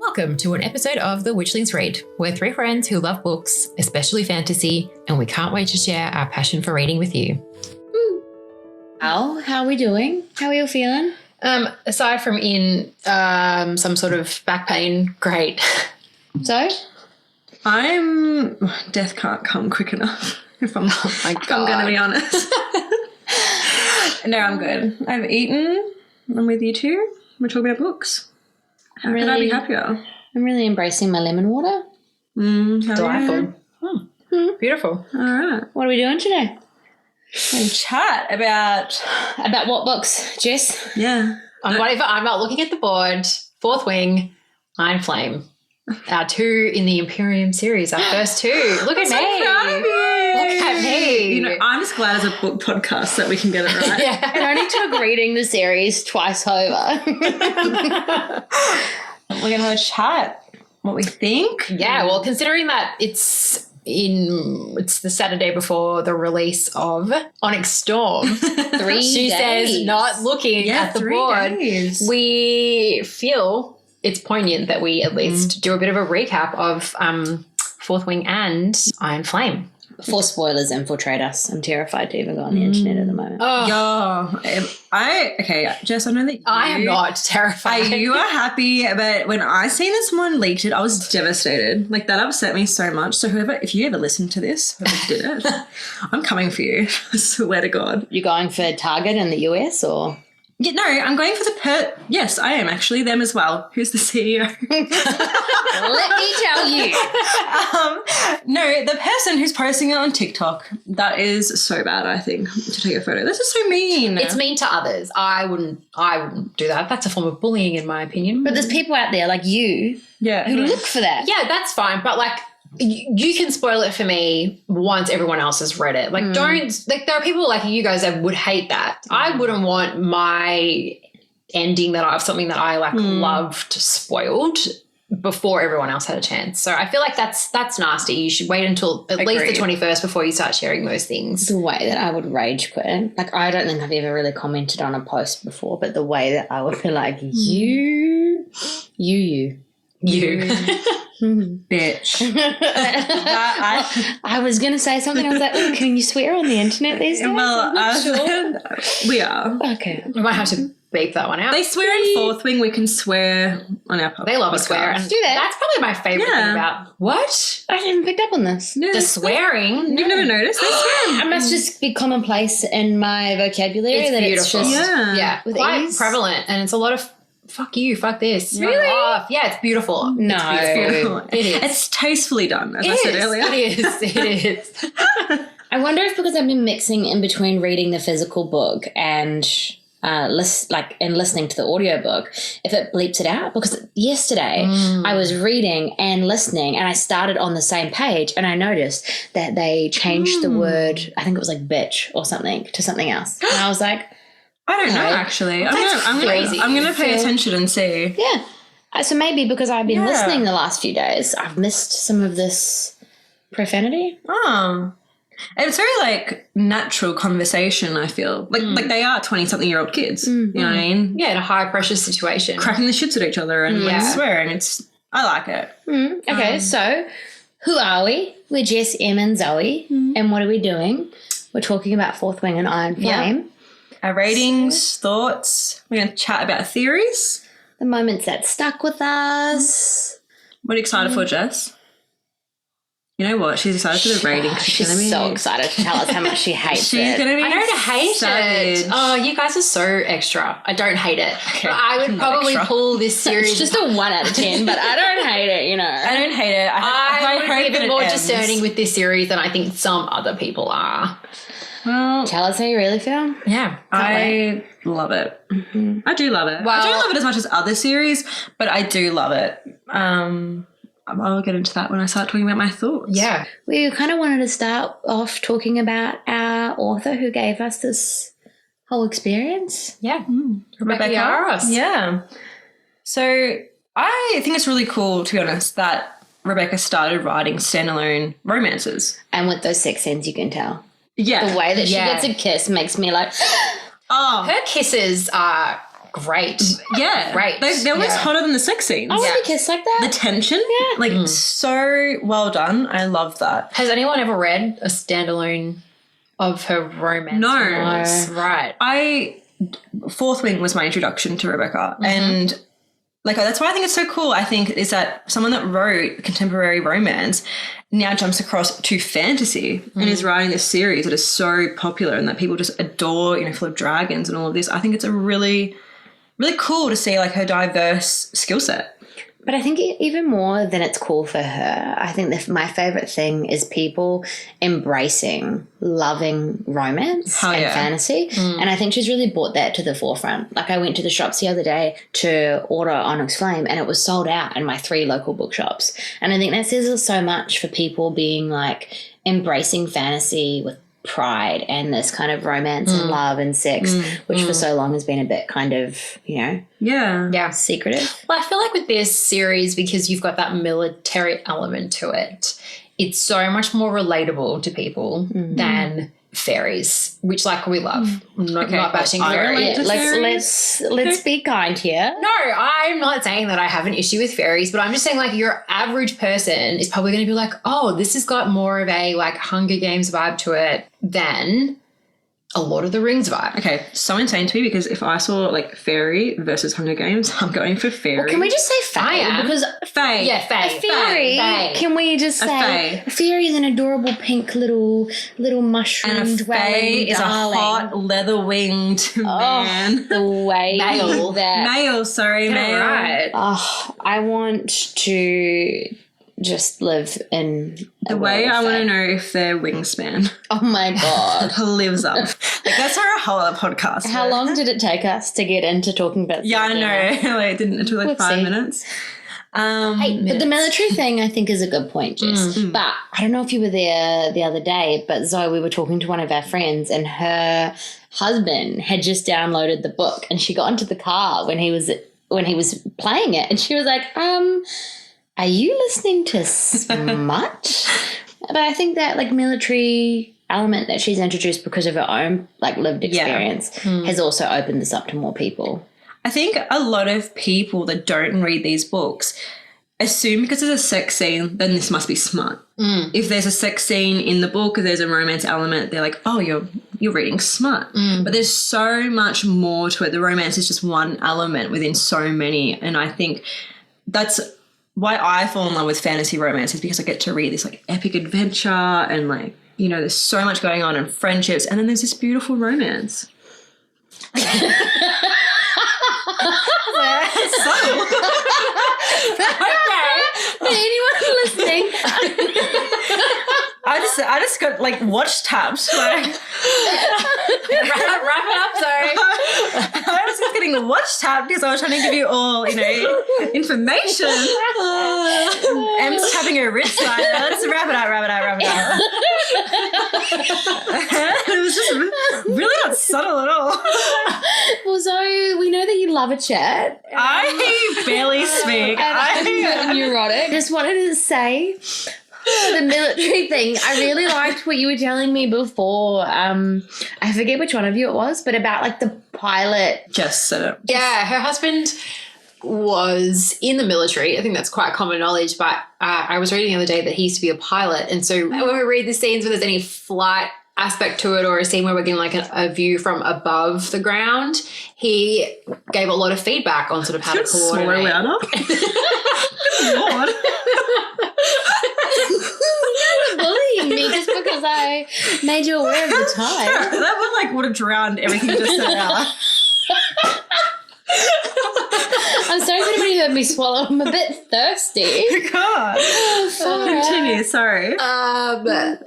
Welcome to an episode of The Witchlings Read. We're three friends who love books, especially fantasy, and we can't wait to share our passion for reading with you. Al, how are we doing? How are you feeling? Aside from in some sort of back pain, great. So? Death can't come quick enough, if I'm going to be honest. No, I'm good. I've eaten. I'm with you two. We're talking about books. How could I be happier? I'm really embracing my lemon water. Delightful. Beautiful. All right. What are we doing today? And chat about what books, Jess? Yeah. I'm not looking at the board. Fourth Wing, Iron Flame. Our two in the Empyrean series, our first two. Look at me. So proud of you. Look at me. You know, I'm just glad as a book podcast that we can get it right. Yeah. And I only took reading the series twice over. We're going to have a chat. What we think. Yeah, well, considering that it's the Saturday before the release of Onyx Storm. 3 She days. says not looking at the 3 board. days. We feel it's poignant that we at least do a bit of a recap of Fourth Wing and Iron Flame. Before spoilers infiltrate us, I'm terrified to even go on the internet at the moment. Oh, Jess, I know that I am not terrified. You are happy, but when I seen that someone leaked it, I was devastated. Like, that upset me so much. So if you ever listen to this, whoever did it, I'm coming for you. I swear to God. You going for Target in the US or? Yeah, no, I'm going for yes, I am actually, them as well. Who's the CEO? Let me tell you. No, the person who's posting it on TikTok. That is so bad, I think, to take a photo. This is so mean. It's mean to others. I wouldn't do that. That's a form of bullying, in my opinion. But there's people out there like you who look for that. Yeah, that's fine. But like, you can spoil it for me once everyone else has read it. Like, there are people like you guys that would hate that. I wouldn't want my ending something that I loved spoiled before everyone else had a chance. So I feel like that's nasty. You should wait until at least the 21st before you start sharing those things. The way that I would rage quit, like, I don't think I've ever really commented on a post before, but the way that I would be like, you. Bitch. I was going to say something. I was like, oh, can you swear on the internet these days? Well, we are. Okay. We might have to beep that one out. They swear in Fourth Wing. We can swear on our podcast. They love a swear. And do that. That's probably my favourite thing about what? I didn't pick up on this. No, The swearing. You've never noticed? They swear. I must just be commonplace in my vocabulary. It's that beautiful. It's just, Yeah, with quite ease. prevalent, and it's a lot of fuck you, fuck this. Really? Fuck off. Yeah, it's beautiful. No. It's beautiful. It is. It's tastefully done, as I said earlier. It is. I wonder if because I've been mixing in between reading the physical book and listening to the audiobook, if it bleeps it out. Because yesterday I was reading and listening and I started on the same page and I noticed that they changed the word, I think it was like bitch or something, to something else. And I was like, I don't know, actually. I'm going to pay attention and see. yeah. So maybe because I've been listening the last few days, I've missed some of this profanity. Oh. It's very, natural conversation, I feel. Like they are 20-something-year-old kids. You know what I mean? Yeah, in a high-pressure situation. Cracking the shits at each other and swearing. I like it. Okay, so who are we? We're Jess, Em, and Zoe. And what are we doing? We're talking about Fourth Wing and Iron Flame. Our ratings, thoughts. We're going to chat about theories. The moments that stuck with us. What are you excited for, Jess? You know what? She's excited for the rating. She's so excited to tell us how much she hates She's it. going to be I don't hate savage. it. Oh, you guys are so extra. I don't hate it. Okay, I would probably extra. pull this series. It's just a 1 out of 10, but I don't hate it, you know. I don't hate it. I would hope be that even it more ends. discerning with this series than I think some other people are. Well, Tell us how you really feel. Yeah. I love it. I do love it. Well- I don't love it as much as other series, but I do love it. I'll get into that when I start talking about my thoughts. Yeah. We kind of wanted to start off talking about our author who gave us this whole experience. Yeah. Rebecca Yaros. Yeah. So I think it's really cool, to be honest, that Rebecca started writing standalone romances. And with those sex scenes, you can tell. Yeah. The way that she Yeah. gets a kiss makes me like, Oh. Her kisses are great. Yeah. Great. They're almost hotter than the sex scenes. I want to kiss like that. The tension. Yeah. Like, so well done. I love that. Has anyone ever read a standalone of her romance? No. Right. Fourth Wing was my introduction to Rebecca. And like, that's why I think it's so cool, I think, is that someone that wrote contemporary romance now jumps across to fantasy and is writing this series that is so popular and that people just adore, full of dragons and all of this. I think it's a really, really cool to see like her diverse skill set. But I think even more than it's cool for her, I think my favorite thing is people embracing, loving romance and fantasy. And I think she's really brought that to the forefront. Like I went to the shops the other day to order Onyx Flame and it was sold out in my 3 local bookshops. And I think that says so much for people being like embracing fantasy with pride and this kind of romance and love and sex, which for so long has been a bit kind of, secretive. Well, I feel like with this series, because you've got that military element to it, it's so much more relatable to people than fairies, which like we love. Not bashing fairies. Let's be kind here. No, I'm not saying that I have an issue with fairies, but I'm just saying like your average person is probably going to be like, oh, this has got more of a like Hunger Games vibe to it than a Lord of the Rings vibe. Okay, so insane to me because if I saw like fairy versus Hunger Games, I'm going for fairy. Well, can we just say fae? Because fae. Yeah, fae. A fairy. Fae. Can we just say a fairy is an adorable pink little mushroom and a fae is darling. a hot leather-winged man. The way Male. Male. Right. Oh, I want to just live in the way I want to know if their wingspan oh my god lives up. Like that's our whole other podcast. How long did it take us to get into talking about I know. Like, it took like 5 minutes. 8 minutes. But the military thing I think is a good point, Jess. But I don't know if you were there the other day, but Zoe, we were talking to one of our friends and her husband had just downloaded the book and she got into the car when he was playing it and she was like, are you listening to smut? But I think that like military element that she's introduced because of her own like lived experience has also opened this up to more people. I think a lot of people that don't read these books assume because there's a sex scene, then this must be smut. If there's a sex scene in the book, if there's a romance element, they're like, oh, you're reading smut. But there's so much more to it. The romance is just one element within so many. And I think that's why I fall in love with fantasy romance is because I get to read this like epic adventure and like, there's so much going on and friendships and then there's this beautiful romance. Okay. For anyone listening, I just got like watch tabs. Like, wrap it up, sorry. I was just getting watch tabbed because I was trying to give you all, information. Em's tapping her wrist like, let's wrap it up. It was just really not subtle at all. Well, Zoe, we know that you love a chat. I barely speak. I'm neurotic. Just wanted to say the military thing. I really liked what you were telling me before. I forget which one of you it was, but about like the pilot. Just said it. Yeah, her husband was in the military. I think that's quite common knowledge, but I was reading the other day that he used to be a pilot. And so when we read the scenes where there's any flight aspect to it or a scene where we're getting like a view from above the ground, he gave a lot of feedback on sort of how to coordinate. Louder. Lord. Bullying me just because I made you aware of the time. That would have drowned everything you just said out. I'm sorry if anybody heard me swallow. I'm a bit thirsty. God. Continue, sorry.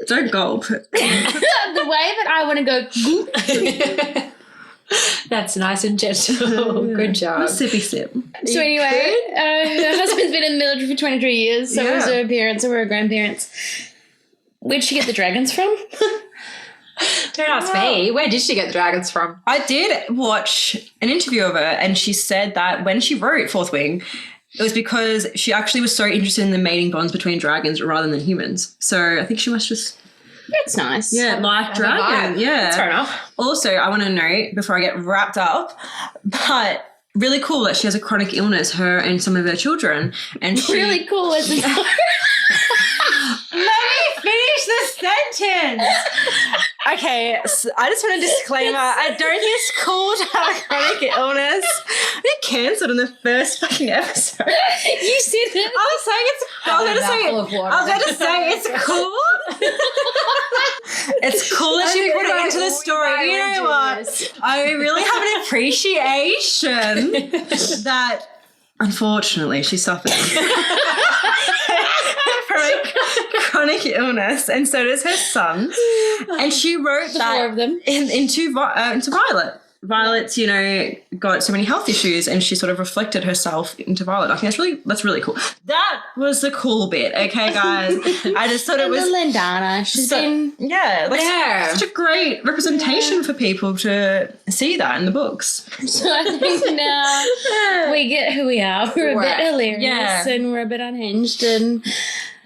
Don't gulp. The way that I want to go goop. That's nice and gentle. Good job. Sippy sip. So anyway, her husband's been in the military for 23 years, so was her parents, so were her grandparents. Where'd she get the dragons from? Don't ask me. Where did she get the dragons from? I did watch an interview of her and she said that when she wrote Fourth Wing, it was because she actually was so interested in the mating bonds between dragons rather than humans. So I think she must just... That's nice. Yeah, like dragon. Yeah. That's fair enough. Also, I want to note before I get wrapped up, but really cool that she has a chronic illness, her and some of her children. And she, Really cool, isn't it? Let me finish the sentence. Okay, so I just want a disclaimer. I don't think it's cool to have a chronic illness. I got cancelled in the first fucking episode. You said it. I was saying it's. I was going to say it's cool. It's cool that you put it into the story. You know what? I really have an appreciation that, unfortunately, she suffered from a chronic illness, and so does her son. And she wrote that four of them. into Violet. Violet's, got so many health issues, and she sort of reflected herself into Violet. I think that's really cool. That was the cool bit, okay, guys? I just thought it was Lindana. She's been such a great representation for people to see that in the books. So I think now we get who we are. We're a bit hilarious and we're a bit unhinged and.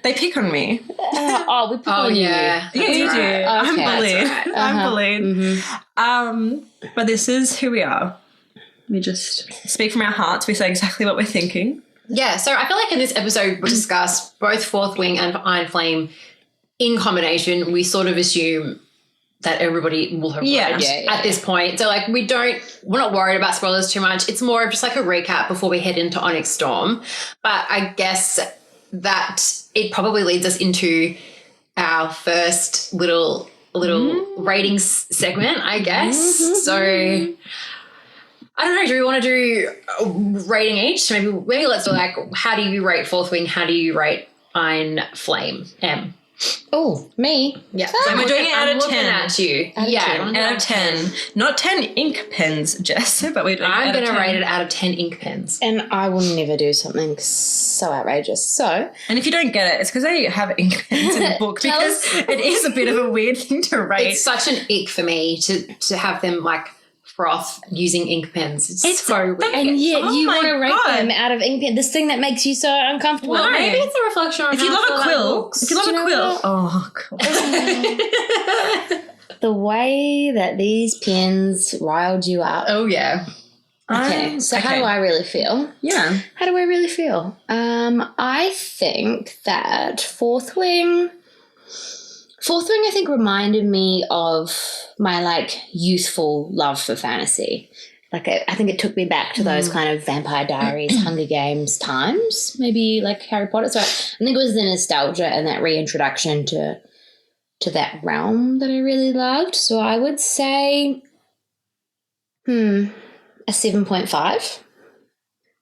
They pick on me. We pick on you. Yeah, you do. Okay. I'm bullied. Right. I'm bullied. Mm-hmm. But this is who we are. We just speak from our hearts. We say exactly what we're thinking. Yeah, so I feel like in this episode we discussed both Fourth Wing and Iron Flame in combination. We sort of assume that everybody will have read at this point. So like we're not worried about spoilers too much. It's more of just like a recap before we head into Onyx Storm. But I guess that it probably leads us into our first little ratings segment, I guess. So I don't know, do we want to do a rating each? Maybe let's do like, how do you rate Fourth Wing? How do you rate Iron Flame? Oh, me? Yeah. So we're doing it out of 10. At you. Out of 10. Not 10 ink pens, Jess, but we're doing I'm going to rate it out out of 10 ink pens. And I will never do something so outrageous. So. And if you don't get it, it's because they have ink pens in the book because it is a bit of a weird thing to rate. It's such an ick for me to have them like froth using ink pens. It's so weird. And yet you want to rate them out of ink pen. This thing that makes you so uncomfortable. Well, maybe it's a reflection on if you love a quill. If you love a quill. Oh, God. The way that these pens riled you up. Oh, yeah. Okay, so how do I really feel? Yeah. How do I really feel? I think that Fourth Wing, I think, reminded me of my, like, youthful love for fantasy. Like, I think it took me back to those kind of Vampire Diaries, Hunger Games times, maybe like Harry Potter. So I think it was the nostalgia and that reintroduction to that realm that I really loved. So I would say, a 7.5.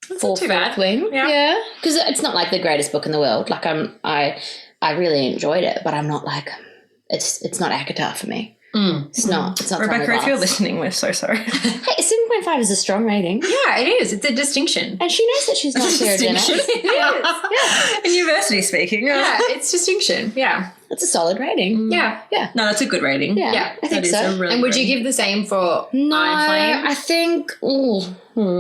That's not too bad. Wing. Yeah. Because it's not like the greatest book in the world. Like I really enjoyed it, but I'm not like, it's not ACOTAR for me. It's not. It's not. Rebecca, if you're listening, we're so sorry. Hey, 7.5 is a strong rating. Yeah, it is. It's a distinction. And she knows that she's not Sarah Jenner. In university speaking. Yeah, it's distinction. Yeah. It's a solid rating. Yeah. No, that's a good rating. Yeah, I think so. Really, and would you give the same for Iron Flame? I think,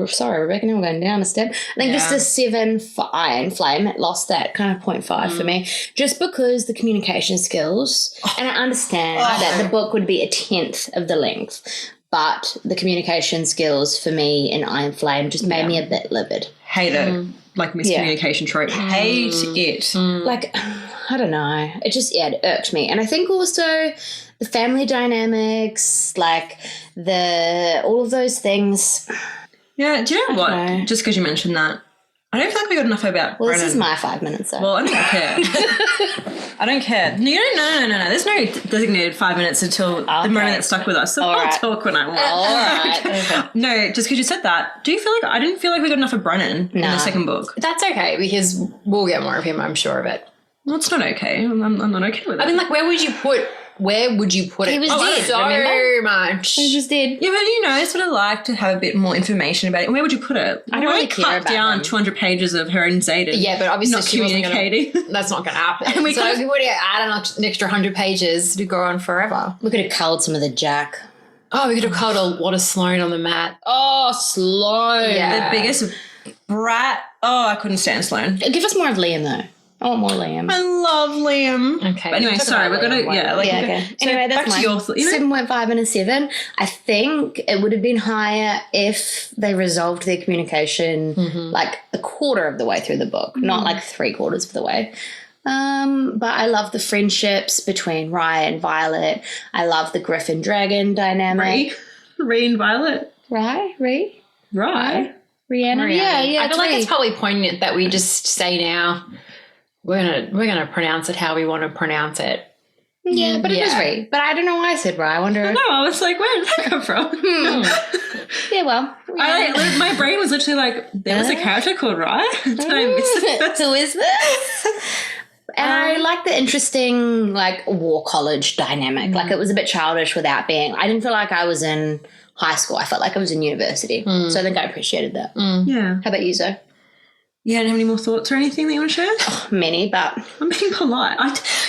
sorry, Rebecca, now we're going down a step. I think just a 7 for Iron Flame. It lost that kind of 0.5 for me, just because the communication skills, and I understand that the book would be a 10th of the length, but the communication skills for me in Iron Flame just made me a bit livid. Hate it. Like miscommunication trope. Hate it. Like, I don't know. It just, it irked me. And I think also the family dynamics, like all of those things. Yeah, do you know what? Just because you mentioned that, I don't feel like we got enough about Well, Brennan. this is my 5 minutes, though. Well, I don't care. I don't care. No, no. There's no designated 5 minutes until the moment that's stuck with us. So I'll talk when I want. All right. Okay. No, just because you said that, I didn't feel like we got enough of Brennan in the second book. That's okay, because we'll get more of him, I'm sure of it. Well, it's not okay. I'm not okay with it. I mean, like, where would you put it? He was dead, so remember? much. He just did. Yeah, but I sort of like to have a bit more information about it. Where would you put it? I don't really care cut about down them. 200 pages of her and Xaden. Yeah, but obviously not she wasn't communicating. that's not going to happen. And we so could've- we would add an extra 100 pages to go on forever. We could have culled some of the Jack. Oh, we could have called a lot of Sloane on the mat. Oh, Sloane. Yeah. The biggest brat. Oh, I couldn't stand Sloane. Give us more of Liam, though. I want more Liam. I love Liam. Okay. But anyway, sorry, we're going to, Okay. So Anyway, that's back to your thought. 7.5 and a 7. I think it would have been higher if they resolved their communication like a quarter of the way through the book, not like 3/4 of the way. But I love the friendships between Rye and Violet. I love the Griffin Dragon dynamic. Ree and Violet. Rye? Rye. Rihanna? Yeah. I feel like Ree. it's probably poignant that we just say now we're gonna pronounce it how we want to pronounce it. Yeah, but it is Ree. But I don't know why I said Rye. I wonder. No, I was like, where did that come from? Yeah, well. My brain was literally like, there was a character called Rye. Did I miss it? Who is this? And I like the interesting, like, war college dynamic. Like, it was a bit childish without being... I didn't feel like I was in high school. I felt like I was in university. So I think I appreciated that. Yeah. How about you, Zoe? You don't have any more thoughts or anything that you want to share? Many, but... I'm being polite.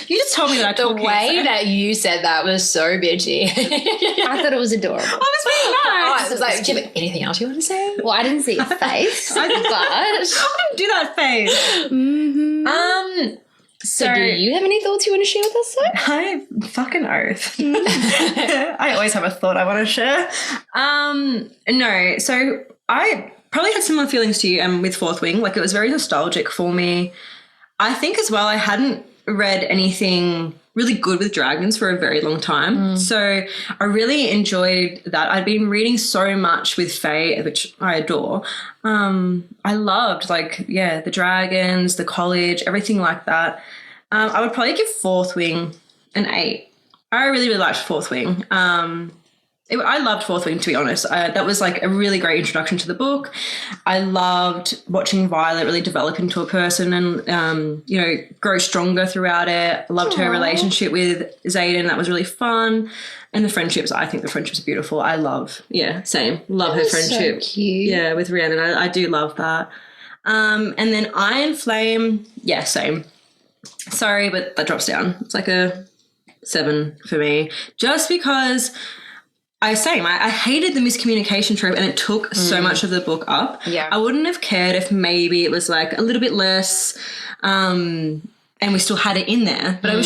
You just told me that I The talk way that you said that was so bitchy. I thought it was adorable. I was being nice. I was like, do you have anything else you want to say? Well, I didn't see your face, but... I didn't do that face. So do you have any thoughts you want to share with us, Zoe? I fucking oath. I always have a thought I want to share. No, so I probably had similar feelings to you with Fourth Wing. Like, it was very nostalgic for me. I think as well I hadn't read anything really good with dragons for a very long time. So I really enjoyed that. I'd been reading so much with Faye, which I adore. I loved, the dragons, the college, everything like that. I would probably give Fourth Wing an 8. I really, really liked Fourth Wing. I loved Fourth Wing, to be honest. That was like a really great introduction to the book. I loved watching Violet really develop into a person and, grow stronger throughout it. I loved her relationship with Xaden. That was really fun. And the friendships, I think the friendships are beautiful. I love, same. Love her friendship. So cute. Yeah, with Rhiannon. I do love that. And then Iron Flame, same. Sorry, but that drops down. It's like a 7 for me. Just because... I hated the miscommunication trope and it took so much of the book up. Yeah. I wouldn't have cared if maybe it was like a little bit less and we still had it in there. But it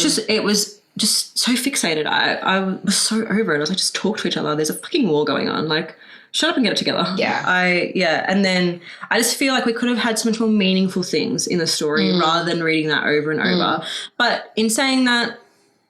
was just so fixated. I was so over it. I was like, just talk to each other. There's a fucking war going on. Like, shut up and get it together. Yeah. And then I just feel like we could have had so much more meaningful things in the story rather than reading that over and over. But in saying that,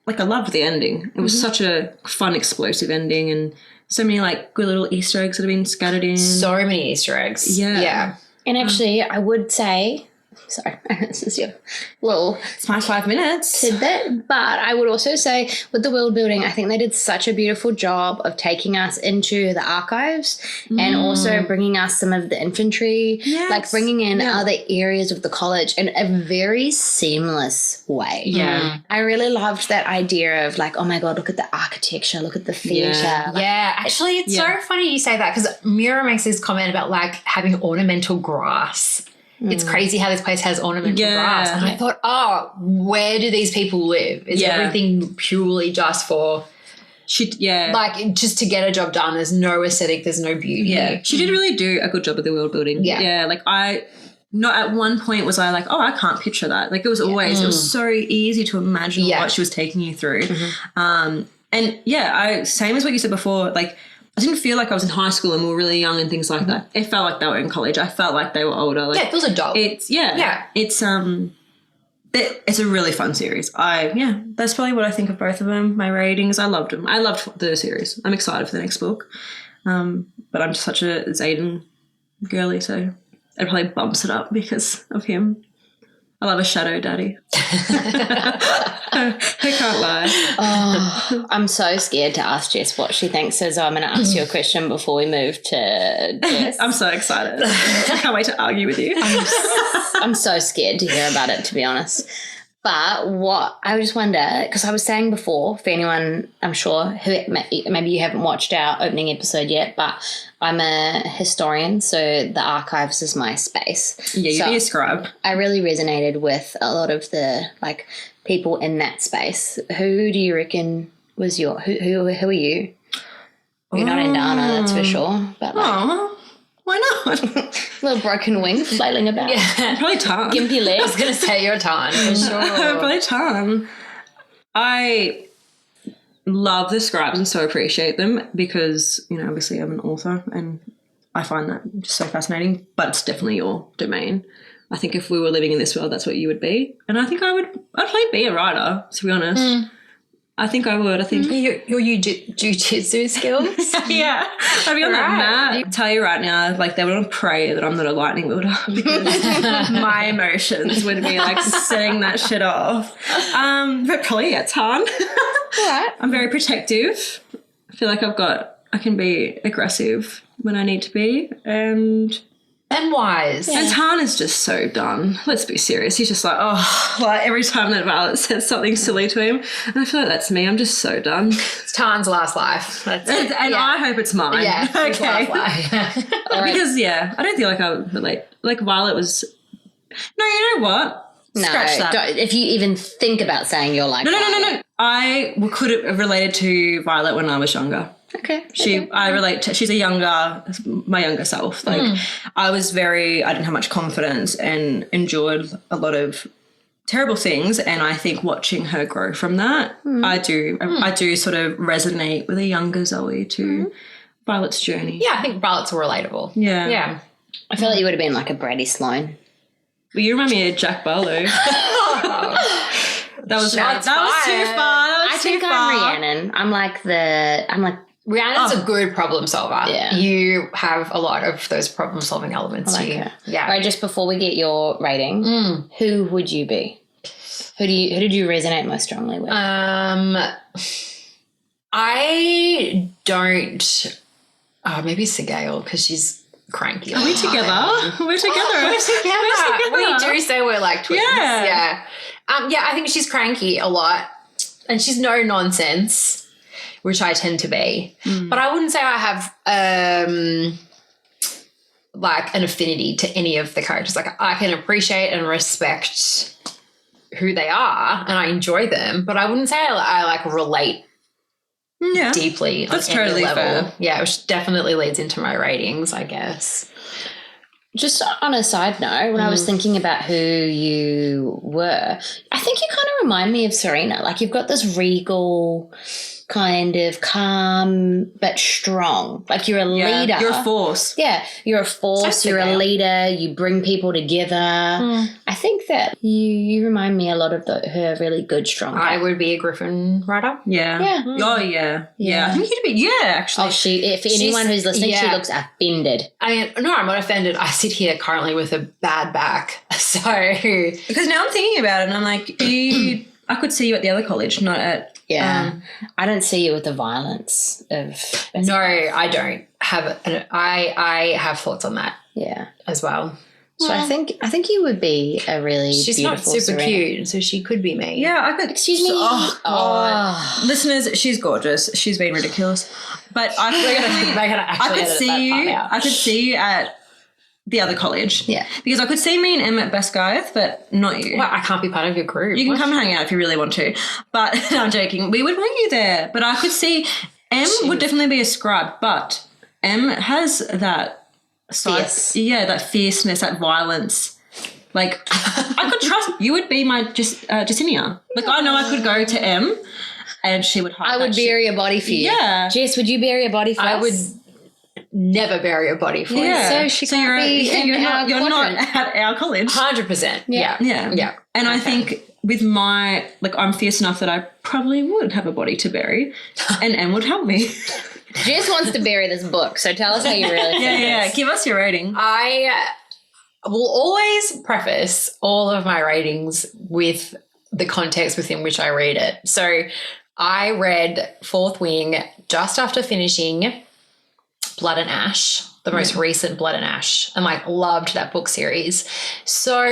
I loved the ending. It was such a fun, explosive ending and so many, good little Easter eggs that have been scattered in. So many Easter eggs. Yeah. And actually, I would say... Sorry, this is your little... It's my 5 minutes. tidbit. But I would also say with the world building, I think they did such a beautiful job of taking us into the archives and also bringing us some of the infantry, bringing in other areas of the college in a very seamless way. Yeah. I really loved that idea of oh my God, look at the architecture, look at the theatre. Yeah, actually, it's so funny you say that because Mira makes this comment about having ornamental grass. It's crazy how this place has ornamental grass. And I thought, where do these people live? Is everything purely just for... just to get a job done. There's no aesthetic. There's no beauty. Yeah. She did really do a good job of the world building. Yeah. Yeah, not at one point was I I can't picture that. It was always, it was so easy to imagine what she was taking you through. Same as what you said before, I didn't feel like I was in high school and we were really young and things like that. It felt like they were in college. I felt like they were older. it feels adult. It's a really fun series. That's probably what I think of both of them. My ratings, I loved them. I loved the series. I'm excited for the next book. But I'm just such a Xaden girly, so it probably bumps it up because of him. I love a shadow daddy. I can't lie. I'm so scared to ask Jess what she thinks, so I'm going to ask you a question before we move to Jess. I'm so excited. I can't wait to argue with you. I'm so scared to hear about it, to be honest. But what I just wonder, because I was saying before, for anyone, I'm sure, who maybe you haven't watched our opening episode yet, but I'm a historian, so the archives is my space. Yeah, you'd be a scribe. I really resonated with a lot of the people in that space. Who do you reckon was your? Who are you? You're not in Dana, that's for sure. But Why not? Little broken wing flailing about. Yeah. Probably Tarn. Gimpy I was legs. going to say your Tarn for sure. Probably Tarn. I love the scribes and so appreciate them because, you know, obviously I'm an author and I find that just so fascinating, but it's definitely your domain. I think if we were living in this world, that's what you would be. And I think I'd probably be a writer, to be honest. I think I would. I think Your jiu-jitsu skills? yeah, I'd be on that Right. mat. I'll tell you right now, like they would pray that I'm not a lightning wielder because my emotions would be like setting that shit off. But probably it's hard. Right. I'm very protective. I feel like I can be aggressive when I need to be, and wise. and Tarn is just so done. Let's be serious. He's just like, oh, like every time that Violet says something silly to him, and I feel like that's me. I'm just so done. It's Tarn's last life. That's it. And I hope it's mine. Yeah. His Okay. last life. All right. Because, yeah, I don't feel like I would relate. Like, Violet was... No, you know what? No, Scratch that. don't, if you even think about saying you're like No. I could have related to Violet when I was younger. Okay. She's my younger self. Like, I didn't have much confidence and endured a lot of terrible things. And I think watching her grow from that, I do sort of resonate with a younger Zoe to Violet's journey. Yeah, I think Violet's relatable. Yeah. Yeah. I feel like you would have been like a Brady Sloan. Well, you remind me of Jack Barlow. That was too far. Shots I think I'm Rhiannon. I'm like Rhiannon's a good problem solver. Yeah. You have a lot of those problem solving elements I like to you. her. Yeah. All right, just before we get your rating, who would you be? Who did you resonate most strongly with? I don't. Oh, maybe Segale because she's cranky. Are we together? We're together. We do say we're like twins. Yeah. Yeah. I think she's cranky a lot, and she's no nonsense, which I tend to be. But I wouldn't say I have like an affinity to any of the characters. Like I can appreciate and respect who they are, and I enjoy them, but I wouldn't say I like relate Yeah. deeply. That's on any totally level. fair. Yeah, which definitely leads into my ratings, I guess. Just on a side note, when I was thinking about who you were, I think you kind of remind me of Serena. Like you've got this regal, kind of calm but strong. Like you're a leader. You're a force. Yeah, you're a force. So You're a Segale. leader. You bring people together. I think that you remind me a lot of her really good, strong. I would be a Griffin Rider. Yeah. Yeah. Oh, yeah. Yeah. I think you'd be, actually. Oh, for anyone who's listening, she yeah. looks offended. I mean, no, I'm not offended. I sit here currently with a bad back. So, Because now I'm thinking about it and I'm like, I could see you at the other college, not at... Yeah. I don't see you with the violence of... no, I don't have it. I have thoughts on that Yeah. as well. So I think you would be a really She's beautiful not super Serena. cute, so she could be me. Yeah, I could... Excuse me? Oh, God. Oh. Listeners, she's gorgeous. She's been ridiculous. But I could see you at the other college. Yeah. Because I could see me and Em at Basgiath, but not you. Well, I can't be part of your group. You can What? come hang out if you really want to. But no, I'm joking. We would bring you there. But I could see Em would definitely be a scribe, but Em has that side, Fierce. yeah, that fierceness, that violence. Like I could trust you would be my Justinia. Like I know I could go to Em and she would hide I would that shit. bury a body for you. Yeah. Jess, would you bury a body for I us? would never bury a body for you. Yeah. So she can't be in our you're not quadrant. at our college. 100%. Yeah. Yeah. Yeah. And I think with my, like, I'm fierce enough that I probably would have a body to bury and Em would help me. Jess wants to bury this book, so tell us how you really feel. Yeah. Give us your rating. I will always preface all of my ratings with the context within which I read it. So I read Fourth Wing just after finishing Blood and Ash, the most recent Blood and Ash, and like loved that book series. So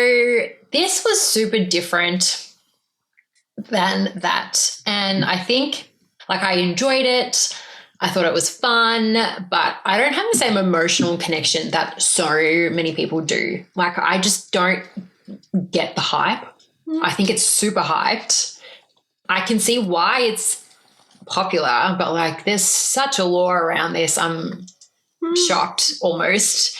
this was super different than that. And I think like I enjoyed it. I thought it was fun, but I don't have the same emotional connection that so many people do. Like I just don't get the hype. I think it's super hyped. I can see why it's popular, but like there's such a lore around this. I'm shocked almost.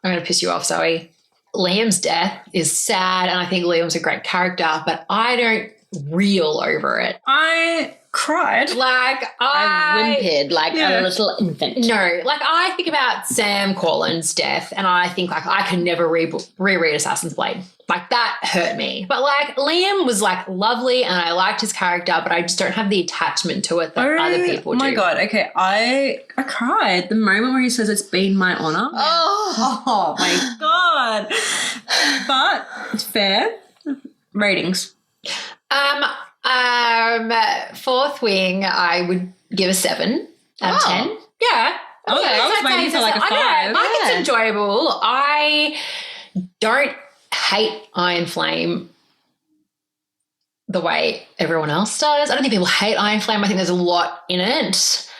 I'm going to piss you off, Zoe. Liam's death is sad, and I think Liam's a great character, but I don't reel over it. I cried. Like, I whimpered like a little infant. No, like I think about Sam Corlin's death, and I think like I can never reread Assassin's Blade. Like that hurt me. But like Liam was like lovely, and I liked his character, but I just don't have the attachment to it that other people do. Oh my God. Okay. I cried the moment where he says it's been my honor. Oh my God. But it's fair. Ratings. Fourth Wing, I would give a 7 out of 10. Yeah. Okay, I was waiting for like a 5. I know. It's enjoyable. I don't hate Iron Flame the way everyone else does. I don't think people hate Iron Flame. I think there's a lot in it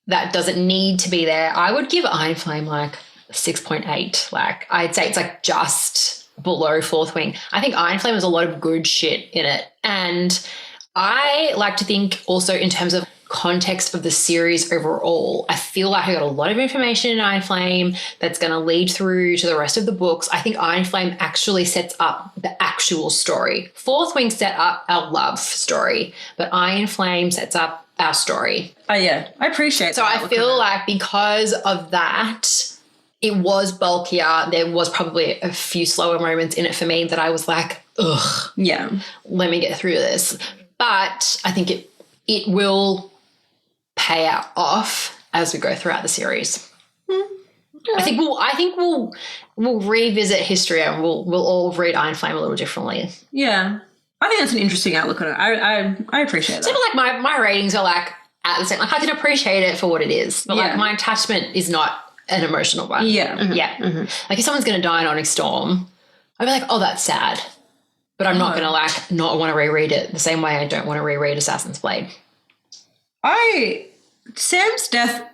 that doesn't need to be there. I would give Iron Flame like 6.8. Like I'd say it's like just below Fourth Wing. I think Iron Flame has a lot of good shit in it. And I like to think also in terms of context of the series overall. I feel like I got a lot of information in Iron Flame that's going to lead through to the rest of the books. I think Iron Flame actually sets up the actual story. Fourth Wing set up our love story, but Iron Flame sets up our story. Oh, yeah. I appreciate so that. So I feel like because of that, it was bulkier. There was probably a few slower moments in it for me that I was like, ugh. Yeah. Let me get through this. But I think it will pay off as we go throughout the series. I think we'll revisit history and we'll all read Iron Flame a little differently. Yeah. I think that's an interesting outlook on it. I appreciate that. So like my ratings are like at the same, like I can appreciate it for what it is, but like my attachment is not an emotional one. Yeah. Mm-hmm. Yeah. Mm-hmm. Like if someone's going to die in Onyx Storm, I'd be like, oh, that's sad. But I'm not going to like not want to reread it the same way I don't want to reread Assassin's Blade. Sam's death,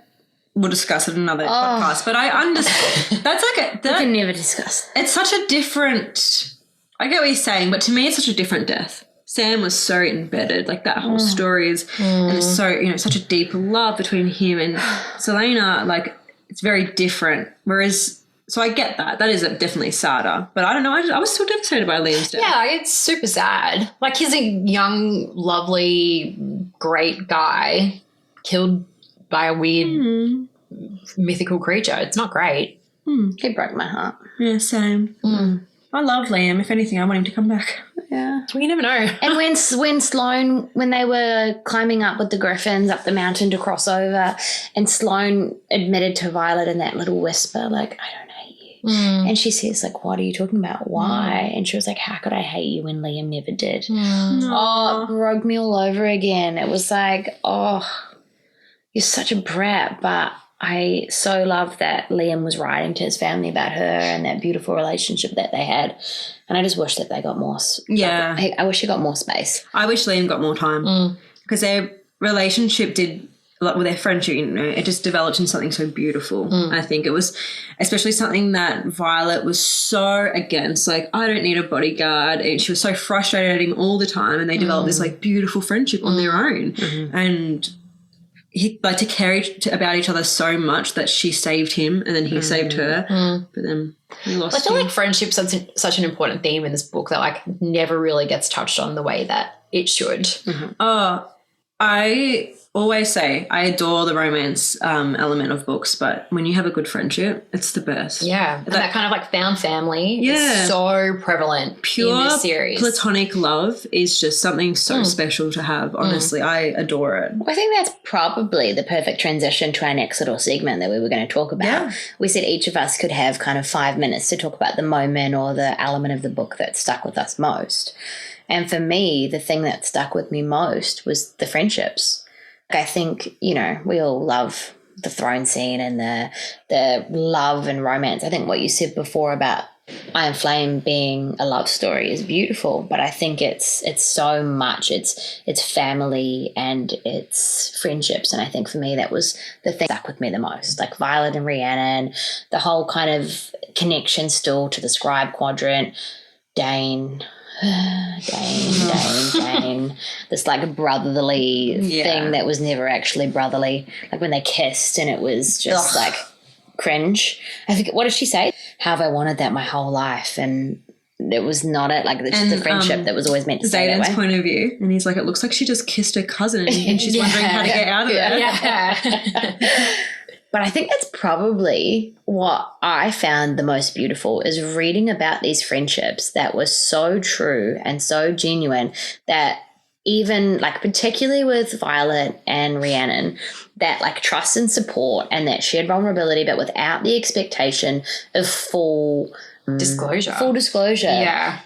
we'll discuss it in another podcast, but I understand. That's like we can never discuss. It's such a different, I get what you're saying, but to me it's such a different death. Sam was so embedded, like that whole story is, and it's so, such a deep love between him and Selena, like it's very different. Whereas, so I get that. That is definitely sadder. But I don't know, I was still devastated by Liam's death. Yeah, it's super sad. Like he's a young, lovely, great guy killed by a weird mythical creature. It's not great. He broke my heart. Yeah, same. I love Liam. If anything, I want him to come back. Yeah. Well, you never know. And when Sloane, when they were climbing up with the Griffins up the mountain to cross over, and Sloane admitted to Violet in that little whisper, like, I don't hate you. And she says, like, what are you talking about? Why? And she was like, how could I hate you when Liam never did? Oh, it broke me all over again. It was like, oh, you're such a brat, but I so love that Liam was writing to his family about her and that beautiful relationship that they had. And I just wish that they got more. Yeah. I wish he got more space. I wish Liam got more time because their relationship did, like with their friendship, it just developed into something so beautiful. I think it was especially something that Violet was so against, like, I don't need a bodyguard. And she was so frustrated at him all the time, and they developed this like beautiful friendship on their own. And he like to care about each other so much that she saved him and then he saved her. But then he lost I feel him. like friendship's such an important theme in this book that like never really gets touched on the way that it should. Oh, I always say I adore the romance element of books, but when you have a good friendship, it's the best. Yeah. And that kind of like found family Yeah. is so prevalent Pure in this series. platonic love is just something so special to have. Honestly, I adore it. I think that's probably the perfect transition to our next little segment that we were going to talk about. Yeah. We said each of us could have kind of 5 minutes to talk about the moment or the element of the book that stuck with us most. And for me, the thing that stuck with me most was the friendships. I think, we all love the throne scene and the love and romance. I think what you said before about Iron Flame being a love story is beautiful, but I think it's so much. It's family and it's friendships, and I think for me that was the thing that stuck with me the most. Like Violet and Rhiannon, the whole kind of connection still to the Scribe Quadrant, Dain. Dain. This like brotherly thing that was never actually brotherly. Like when they kissed and it was just like cringe. I think, what did she say? How have I wanted that my whole life? And it was not it. Like, it's just a friendship that was always meant to stay that way. Xaden's point of view. And he's like, it looks like she just kissed her cousin and she's wondering how to get out of there. Yeah. But I think that's probably what I found the most beautiful, is reading about these friendships that were so true and so genuine, that even, like, particularly with Violet and Rhiannon, that, like, trust and support and that shared vulnerability, but without the expectation of full disclosure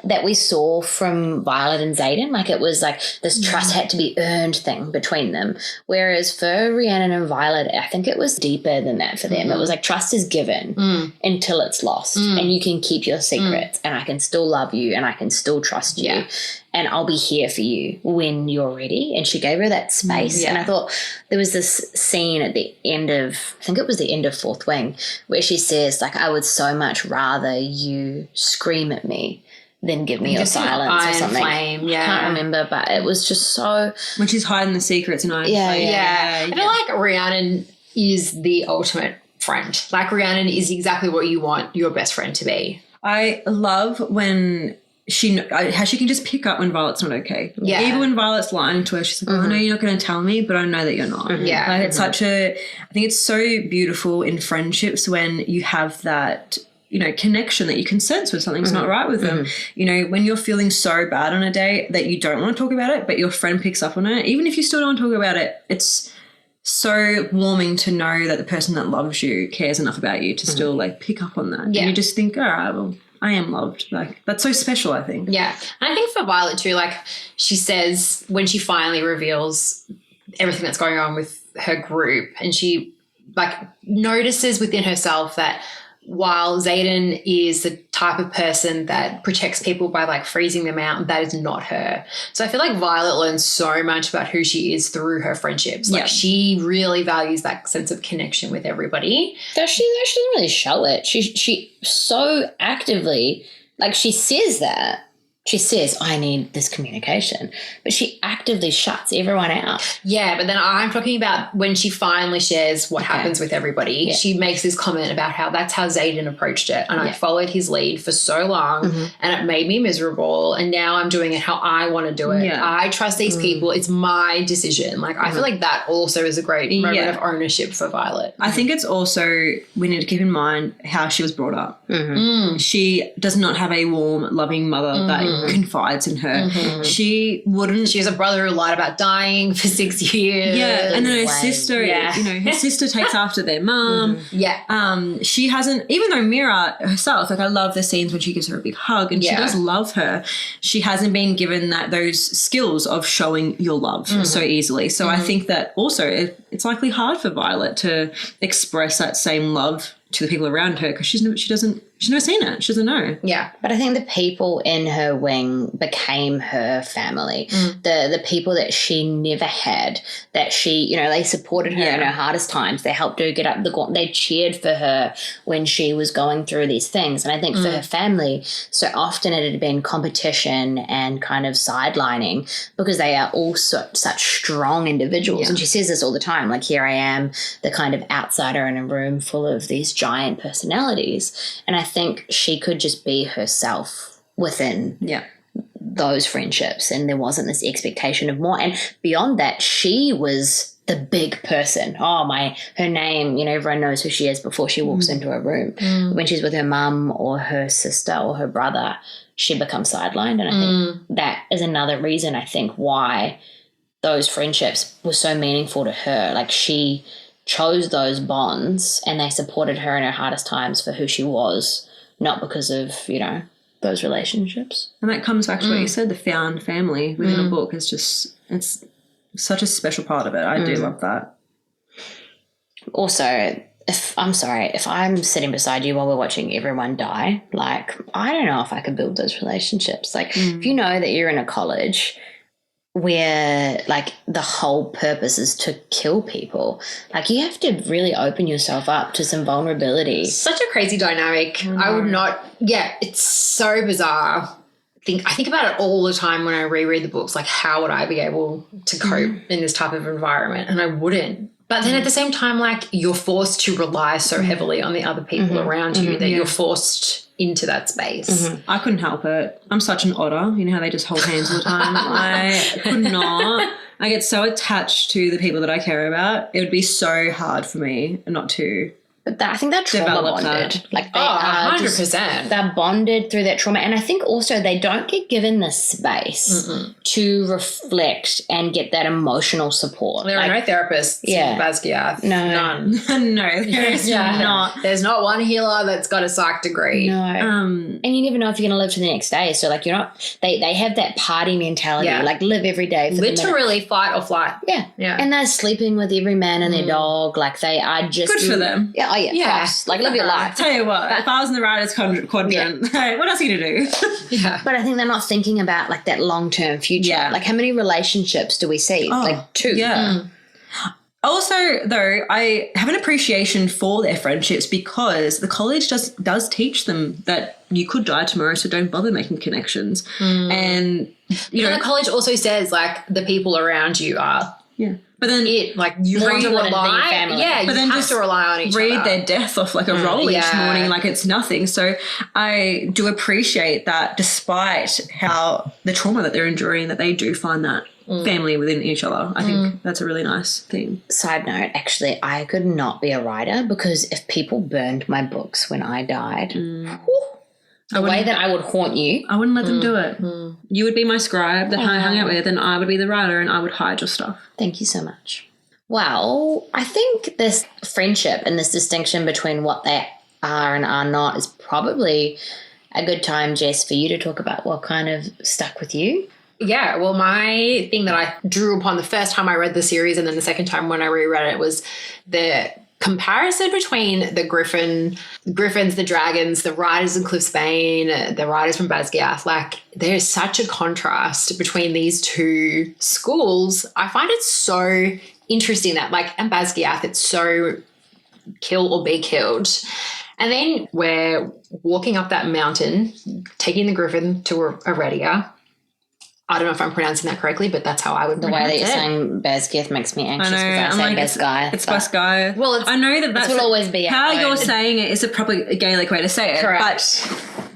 that we saw from Violet and Xaden. Like, it was like this trust had to be earned thing between them, whereas for Rhiannon and Violet, I think it was deeper than that for them. It was like, trust is given until it's lost, and you can keep your secrets, and I can still love you, and I can still trust you, and I'll be here for you when you're ready. And she gave her that space. And I thought there was this scene at the end of, I think it was the end of Fourth Wing, where she says, like, I would so much rather you scream at me than give me your silence or something. Flame, I can't remember, but it was just so... When she's hiding the secrets and I feel like Rhiannon is the ultimate friend. Like, Rhiannon is exactly what you want your best friend to be. I love when... how she can just pick up when Violet's not okay. Yeah. Even when Violet's lying to her, she's like, I know you're not going to tell me, but I know that you're not. Yeah. Like, it's I think it's so beautiful in friendships when you have that, you know, connection that you can sense when something's not right with them. You know, when you're feeling so bad on a day that you don't want to talk about it, but your friend picks up on it, even if you still don't talk about it, it's so warming to know that the person that loves you cares enough about you to still, like, pick up on that. Yeah. And you just think, all right, well, I am loved. Like, that's so special, I think. Yeah. And I think for Violet too, like, she says when she finally reveals everything that's going on with her group, and she, like, notices within herself that while Xaden is the type of person that protects people by, like, freezing them out, that is not her. So I feel like Violet learns so much about who she is through her friendships. Like, she really values that sense of connection with everybody. Does she? She doesn't really show it. She so actively, like, she says that. She says, I need this communication, but she actively shuts everyone out. Yeah, but then I'm talking about when she finally shares what happens with everybody. Yeah. She makes this comment about how that's how Xaden approached it, and I followed his lead for so long, and it made me miserable, and now I'm doing it how I want to do it. Yeah. I trust these people. It's my decision. Like, I feel like that also is a great moment of ownership for Violet. I think it's also, we need to keep in mind how she was brought up. She does not have a warm, loving mother that confides in her. She has a brother who lied about dying for 6 years. Yeah, and then her sister, you know, her sister takes after their mum. She hasn't, even though Mira herself, like, I love the scenes when she gives her a big hug and she does love her, she hasn't been given those skills of showing your love so easily. So I think that also it's likely hard for Violet to express that same love to the people around her because she's never seen it. She doesn't know. Yeah. But I think the people in her wing became her family. The people that she never had, that she, you know, they supported her in her hardest times. They helped her get up the gauntlet. They cheered for her when she was going through these things. And I think for her family, so often it had been competition and kind of sidelining because they are all such strong individuals. And she says this all the time, like, here I am, the kind of outsider in a room full of these giant personalities. And I think she could just be herself within those friendships, and there wasn't this expectation of more. And beyond that, she was the big person. Her name, you know, everyone knows who she is before she walks into a room. When she's with her mum or her sister or her brother, she becomes sidelined. And I think that is another reason, I think, why those friendships were so meaningful to her. Like, she chose those bonds and they supported her in her hardest times for who she was, not because of, you know, those relationships. And that comes back to what you said, the found family within a book is just, it's such a special part of it. I do love that. Also, if I'm sitting beside you while we're watching everyone die, like, I don't know if I could build those relationships. Like, if you know that you're in a college where, like, the whole purpose is to kill people, like, you have to really open yourself up to some vulnerability. Such a crazy dynamic. I would not, it's so bizarre. I think about it all the time when I reread the books, like, how would I be able to cope in this type of environment? And I wouldn't. But then at the same time, like, you're forced to rely so heavily on the other people around you that you're forced into that space. I couldn't help it. I'm such an otter. You know how they just hold hands all the time? I could not. I get so attached to the people that I care about. It would be so hard for me not to. But I think they're trauma Develop bonded. that. Like they 100%. they're bonded through that trauma. And I think also they don't get given the space to reflect and get that emotional support. There are no therapists in Basgiath. No. None. No, there's not. There's not one healer that's got a psych degree. No. And you never know if you're going to live to the next day. So, like, you're not, they have that party mentality, like live every day. For literally fight or flight. Yeah. And they're sleeping with every man and their dog. Like, they are just. Good for them. Yeah. Oh, yeah. Props. Like, live your life. Tell you what, if I was in the writers quadrant, hey, what else are you going to do? But I think they're not thinking about, like, that long-term future. Yeah. Like, how many relationships do we see? Like, 2. Yeah. Also, though, I have an appreciation for their friendships because the college does teach them that you could die tomorrow, so don't bother making connections. And, you know, the college also says, like, the people around you are but then like, you have to rely. Yeah, but then you have just to rely on each other. read their death off like a roll each morning like it's nothing. So I do appreciate that despite how the trauma that they're enduring, that they do find that family within each other. I think that's a really nice thing. Side note, actually, I could not be a writer because if people burned my books when I died, the way that I would haunt you. I wouldn't let them do it. You would be my scribe that I hung out with, and I would be the writer, and I would hide your stuff. Thank you so much. Well, I think this friendship and this distinction between what they are and are not is probably a good time, Jess, for you to talk about what kind of stuck with you. Yeah, well, my thing that I drew upon the first time I read the series and then the second time when I reread it was the comparison between the Griffins, the dragons, the riders in Cliffsbane, the riders from Basgiath. Like, there's such a contrast between these two schools. I find it so interesting that, like, in Basgiath, it's so kill or be killed. And then we're walking up that mountain, taking the Griffin to Aredia. I don't know if I'm pronouncing that correctly, but that's how I would pronounce it. The way that you're saying Basgiath makes me anxious because I say Basgiath. It's Basgiath. Well, I know that will always be how you're saying it is a proper Gaelic way to say it. Correct.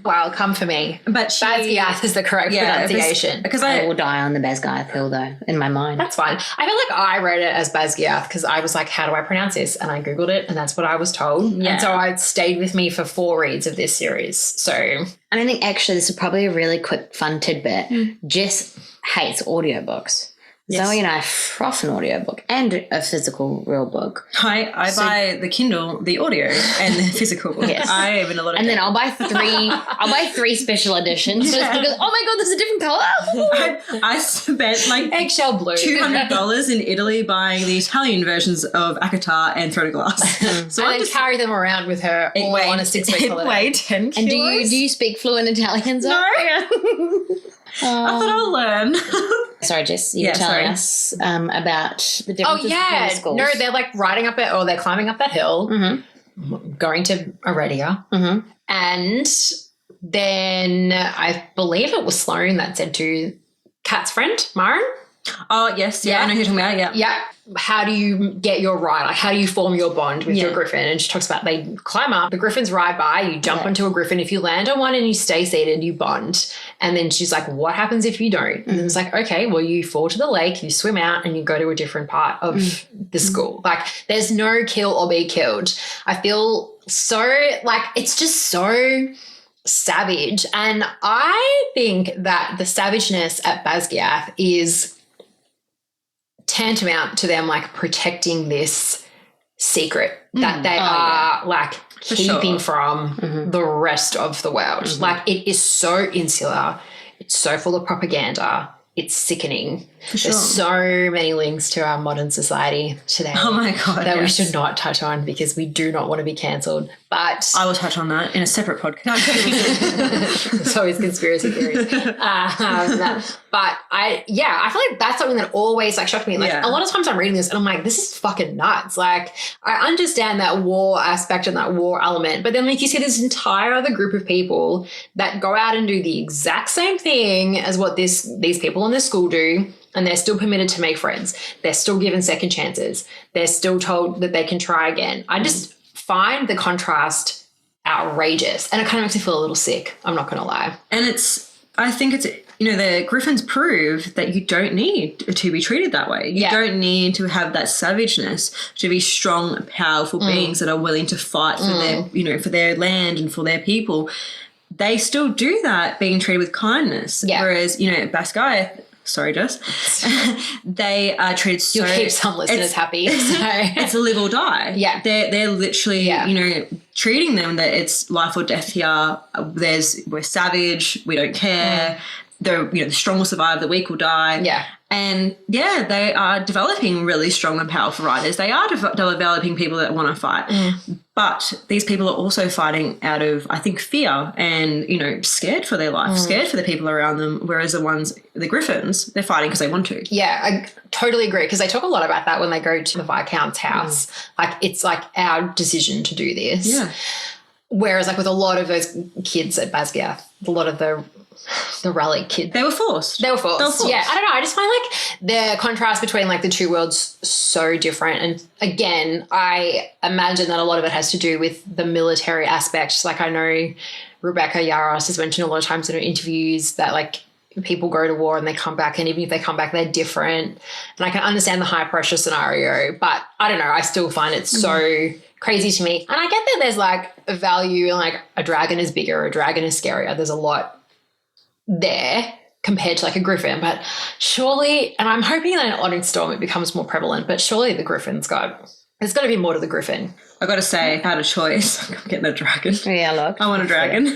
Well, come for me. But Basgiath is the correct pronunciation. Because I will die on the Basgiath hill, though, in my mind. That's fine. I feel like I read it as Basgiath because I was like, how do I pronounce this? And I Googled it, and that's what I was told. Yeah. And so it stayed with me for 4 reads of this series. So, and I think actually this is probably a really quick, fun tidbit. Jess hates audiobooks. Yes. Zoe and I froth an audiobook and a physical real book. I buy the Kindle, the audio, and the physical book. Yes. I have in a lot of. And then I'll buy 3 special editions. Just because, oh my god, there's a different color. I spent like eggshell blue $200 in Italy buying the Italian versions of Akatar and Throne of Glass. So I just carry them around with her on a 6-week holiday. Weigh 10 kilos. And do you speak fluent Italian? Zoe? No. I thought I'll learn. Sorry, Jess, you were telling us about the differences between the schools. No, they're like riding up it, or they're climbing up that hill, going to Aredia. And then I believe it was Sloane that said to Kat's friend, Maren. Oh, yes. Yeah, I know who you're talking about. Yeah. Yeah. How do you get your ride? Like, how do you form your bond with your Griffin? And she talks about they climb up, the Griffins ride by, you jump onto a Griffin. If you land on one and you stay seated, you bond. And then she's like, what happens if you don't? And it's like, okay, well, you fall to the lake, you swim out, and you go to a different part of the school. Like, there's no kill or be killed. I feel so, like, it's just so savage. And I think that the savageness at Basgiath is tantamount to them, like, protecting this secret that they are like keeping from the rest of the world. Like, it is so insular, it's so full of propaganda, it's sickening. There's so many links to our modern society today. Oh my god, that we should not touch on because we do not want to be cancelled. But I will touch on that in a separate podcast. it's always conspiracy theories. But I feel like that's something that always like shocked me. Like a lot of times I'm reading this and I'm like, this is fucking nuts. Like I understand that war aspect and that war element, but then like you see this entire other group of people that go out and do the exact same thing as what these people in this school do. And they're still permitted to make friends. They're still given second chances. They're still told that they can try again. I just find the contrast outrageous. And it kind of makes me feel a little sick. I'm not going to lie. And I think it's, the Griffins prove that you don't need to be treated that way. You don't need to have that savageness to be strong, powerful beings that are willing to fight for their, for their land and for their people. They still do that being treated with kindness. Yeah. Whereas, Basgiath, sorry, Jess. They are treated so... You'll keep some listeners happy. So. It's a live or die. Yeah. They're literally, treating them that it's life or death here. We're savage. We don't care. The strong will survive. The weak will die. Yeah. And, they are developing really strong and powerful riders. They are developing people that want to fight. But these people are also fighting out of, I think, fear and, scared for their life, scared for the people around them, whereas the Griffins, they're fighting because they want to. Yeah, I totally agree, because they talk a lot about that when they go to the Viscount's house. Like, it's like our decision to do this. Yeah. Whereas, like, with a lot of those kids at Basgiath, a lot of the relic kids. They were forced. Yeah, I don't know. I just find like the contrast between like the two worlds so different. And again, I imagine that a lot of it has to do with the military aspects. Like I know Rebecca Yaros has mentioned a lot of times in her interviews that like people go to war and they come back, and even if they come back, they're different. And I can understand the high pressure scenario, but I don't know. I still find it so crazy to me. And I get that there's like a value in like a dragon is bigger, a dragon is scarier. There's a lot there compared to like a griffin, but surely, and I'm hoping that in Onyx Storm it becomes more prevalent, but surely the griffin's there's got to be more to the griffin. I got to say, if I had a choice, I'm getting a dragon. Yeah, look. I want a dragon.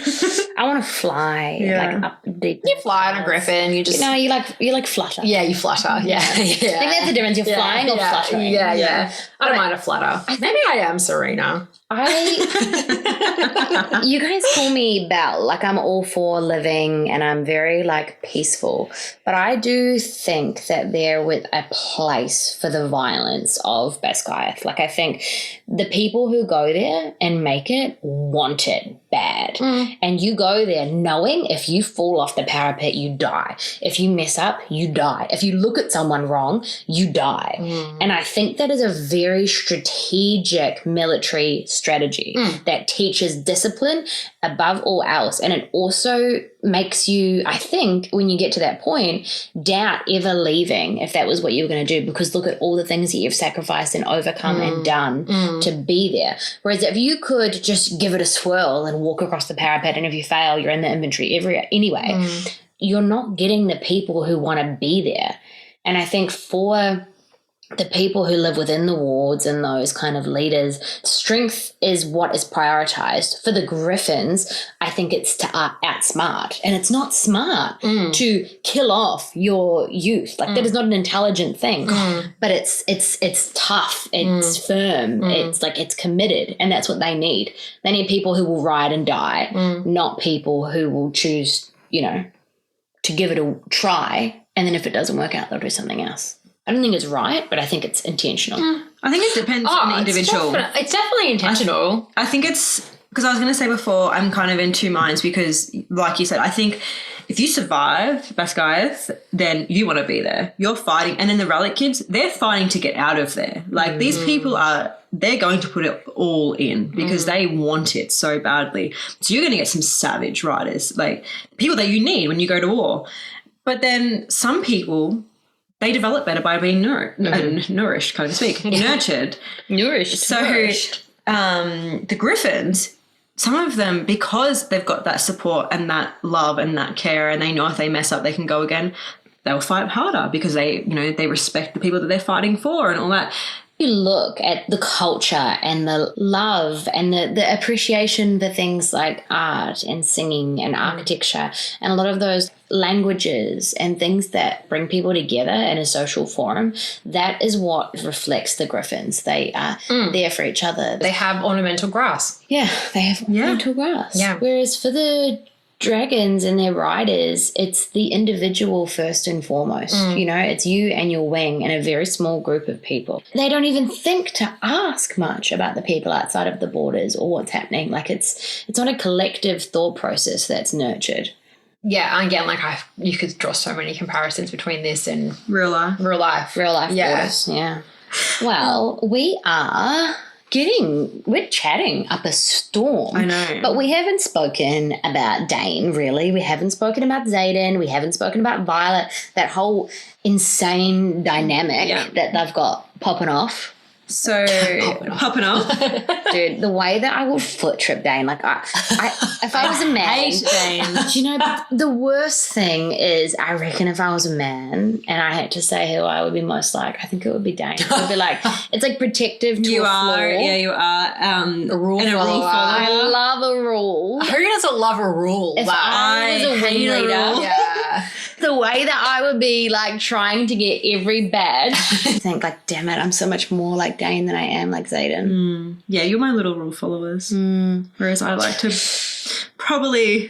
I want to fly like up deep. You fly on a griffin, you just... No, you like flutter. Yeah, you flutter. Yeah. I think that's the difference. You're flying or fluttering. Yeah. I don't mind a flutter. Maybe I am Serena. You guys call me Belle. Like I'm all for living and I'm very like peaceful. But I do think that there with a place for the violence of Basgiath. Like I think the people who go there and make it want it bad. And you go there knowing if you fall off the parapet, you die. If you mess up, you die. If you look at someone wrong, you die. And I think that is a very strategic military strategy that teaches discipline above all else. And it also makes you, I think, when you get to that point, doubt ever leaving if that was what you were going to do, because look at all the things that you've sacrificed and overcome and done to be there. Whereas if you could just give it a swirl and walk across the parapet, and if you fail, you're in the inventory anyway, you're not getting the people who want to be there. And I think for the people who live within the wards and those kind of leaders, strength is what is prioritized. For the Griffins, I think it's to outsmart. And it's not smart to kill off your youth. Like that is not an intelligent thing. But it's tough. It's firm. It's like it's committed. And that's what they need. They need people who will ride and die, not people who will choose, to give it a try. And then if it doesn't work out, they'll do something else. I don't think it's right, but I think it's intentional. I think it depends on the individual. It's definitely intentional. I think it's, because I was going to say before, I'm kind of in two minds because, like you said, I think if you survive Basgiath, then you want to be there. You're fighting. And then the relic kids, they're fighting to get out of there. Like these people they're going to put it all in because they want it so badly. So you're going to get some savage riders, like people that you need when you go to war. But then some people, they develop better by being nourished, can't even speak, nurtured. Nourished. The Griffins, some of them, because they've got that support and that love and that care, and they know if they mess up, they can go again, they'll fight harder because they respect the people that they're fighting for and all that. you look at the culture and the love and the appreciation for things like art and singing and architecture and a lot of those languages and things that bring people together in a social forum, that is what reflects the Griffins. They are there for each other. They have ornamental grass. Yeah, they have ornamental grass. Yeah. Whereas for the dragons and their riders, it's the individual first and foremost. You know, it's you and your wing and a very small group of people. They don't even think to ask much about the people outside of the borders or what's happening. Like it's not a collective thought process that's nurtured. Yeah, again, like you could draw so many comparisons between this and Real life. Real life borders. Yeah. Well, we're chatting up a storm. I know. But we haven't spoken about Dain, really. We haven't spoken about Xaden. We haven't spoken about Violet, that whole insane dynamic that they've got popping off. So, popping off. Dude, the way that I will foot trip Dain, like if I was a man. I hate Dain. Do you know, the worst thing is, I reckon if I was a man and I had to say who I would be most like, I think it would be Dain. It would be like, it's like protective to You a are, flaw. yeah, you are. A rule and a rule follower. I follower. love a rule. Who doesn't love a rule? If Like, I was a wing hate a leader, rule. yeah. the way that I would be like trying to get every badge, I think like, damn it, I'm so much more like Dain than I am like Xaden. Yeah, you're my little rule followers. Whereas I like to probably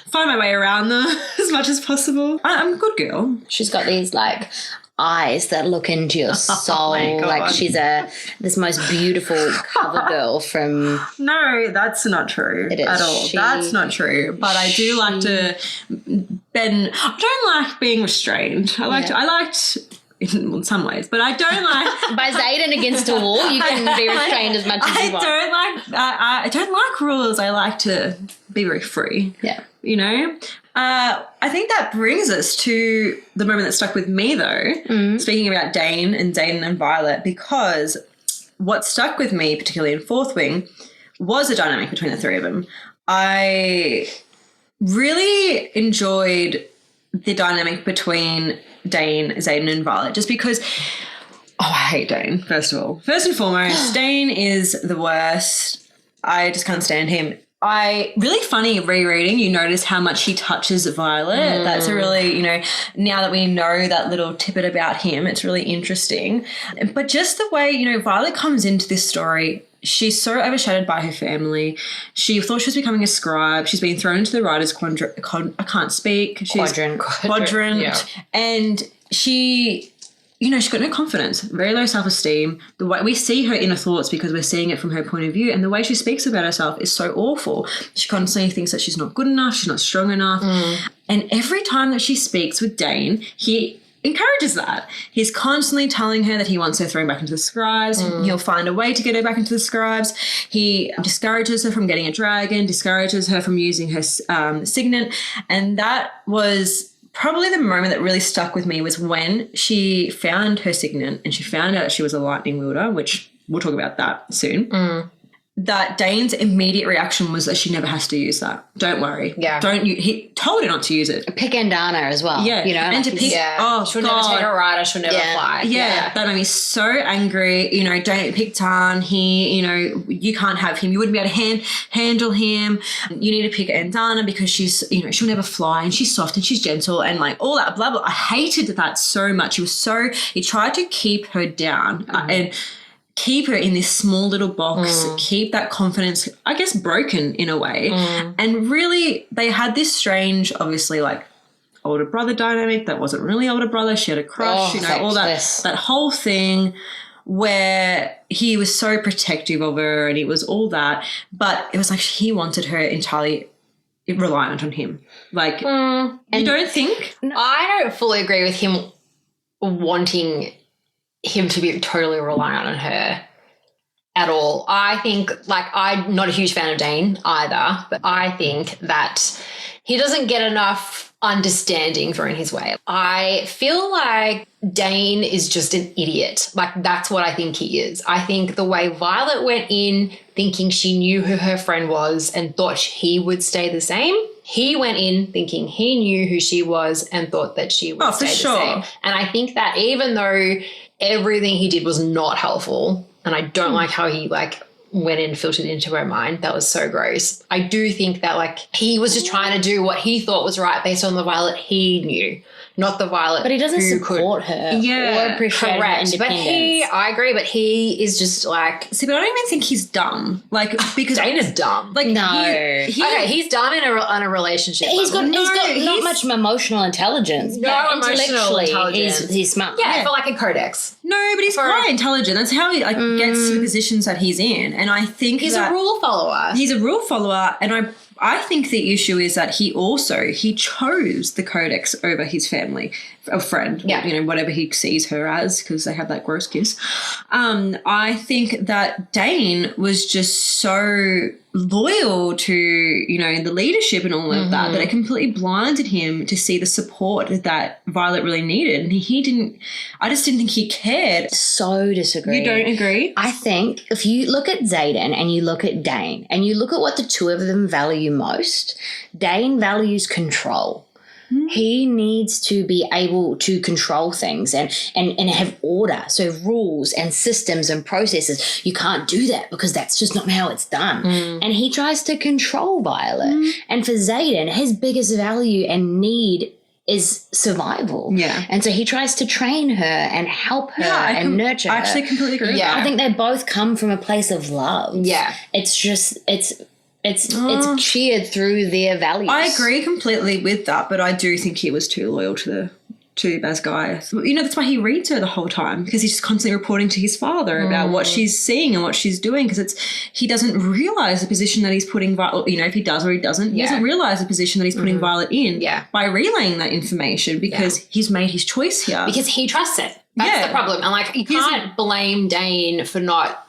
find my way around them as much as possible. I'm a good girl. She's got these like eyes that look into your soul. my God. Like she's this most beautiful cover girl from. No, that's not true It is. at all. That's not true. But I do like to bend. I don't like being restrained. I liked in some ways, but I don't like By Xaden against a wall, you can be restrained as much as you want. I don't like rules. I like to be very free. Yeah. You know? I think that brings us to the moment that stuck with me, though, speaking about Dain and Xaden and Violet, because what stuck with me, particularly in Fourth Wing, was the dynamic between the three of them. I really enjoyed the dynamic between Dain, Xaden, and Violet, just because, I hate Dain, first of all. First and foremost, Dain is the worst. I just can't stand him. Really funny rereading, you notice how much he touches Violet. That's a really, you know, now that we know that little tidbit about him, it's really interesting. But just the way, you know, Violet comes into this story, she's so overshadowed by her family. She thought she was becoming a scribe. She's been thrown into the writer's quadrant. I can't speak. Quadrant. Yeah. And she, you know, she's got no confidence, very low self-esteem. The way we see her inner thoughts because we're seeing it from her point of view, and the way she speaks about herself is so awful. She constantly thinks that she's not good enough, she's not strong enough. And every time that she speaks with Dain, he encourages that. He's constantly telling her that he wants her thrown back into the scribes. He'll find a way to get her back into the scribes. He discourages her from getting a dragon, discourages her from using her signet. And that was probably the moment that really stuck with me, was when she found her signet and she found out that she was a lightning wielder, which we'll talk about that soon. That Dain's immediate reaction was that she never has to use that. Don't worry. Yeah. He told her not to use it. Pick Andana as well. Yeah. You know, And to pick, oh, she'll God. never take a rider, she'll never Yeah. fly. Yeah, that made me so angry. You know, don't pick Tan. You know, you can't have him. You wouldn't be able to handle him. You need to pick Andana because she's, you know, she'll never fly and she's soft and she's gentle and like all that blah blah. I hated that so much. He tried to keep her down and keep her in this small little box, keep that confidence, I guess, broken in a way. And really, they had this strange, obviously, like, older brother dynamic that wasn't really older brother. She had a crush, you know, all that whole thing where he was so protective of her and it was all that. But it was like he wanted her entirely reliant on him. Like, you don't think? I don't fully agree with him wanting him to be totally reliant on her at all. I think, like, I'm not a huge fan of Dain either, but I think that he doesn't get enough understanding thrown his way. I feel like Dain is just an idiot. Like, that's what I think he is. I think the way Violet went in thinking she knew who her friend was and thought he would stay the same, he went in thinking he knew who she was and thought that she would stay the same. And I think that even though everything he did was not helpful, and I don't like how he like went in, filtered into her mind. That was so gross. I do think that like he was just trying to do what he thought was right based on the Violet he knew, not the Violet. But he doesn't support her or appreciate her independence. But I agree, but he is just like... See, but I don't even think he's dumb. Like, because... Dain is dumb. Like, no. He's dumb in a relationship. He's got not much emotional intelligence. No emotional intelligence. He's smart. Yeah, for like a codex. No, but he's quite intelligent. That's how he like gets to the positions that he's in. And I think he's a rule follower. He's a rule follower, and I think the issue is that he chose the codex over his family, a friend, whatever he sees her as, because they have that gross kiss. I think that Dain was just so loyal to, the leadership and all of that it completely blinded him to see the support that Violet really needed. And I just didn't think he cared. So disagree. You don't agree? I think if you look at Xaden and you look at Dain and you look at what the two of them value most, Dain values control. He needs to be able to control things and have order. So rules and systems and processes. You can't do that because that's just not how it's done. And he tries to control Violet. And for Xaden, his biggest value and need is survival. Yeah. And so he tries to train her and help her and nurture her. I actually completely agree. Yeah. I think they both come from a place of love. Yeah. It's just, it's cheered through their values. I agree completely with that, but I do think he was too loyal to Basgiath. That's why he reads her the whole time, because he's just constantly reporting to his father about what she's seeing and what she's doing, because he doesn't realise the position that he's putting Violet, if he does or he doesn't, he doesn't realise the position that he's putting Violet in by relaying that information, because he's made his choice here. Because he trusts it. That's the problem. And like, you can't blame Dain for not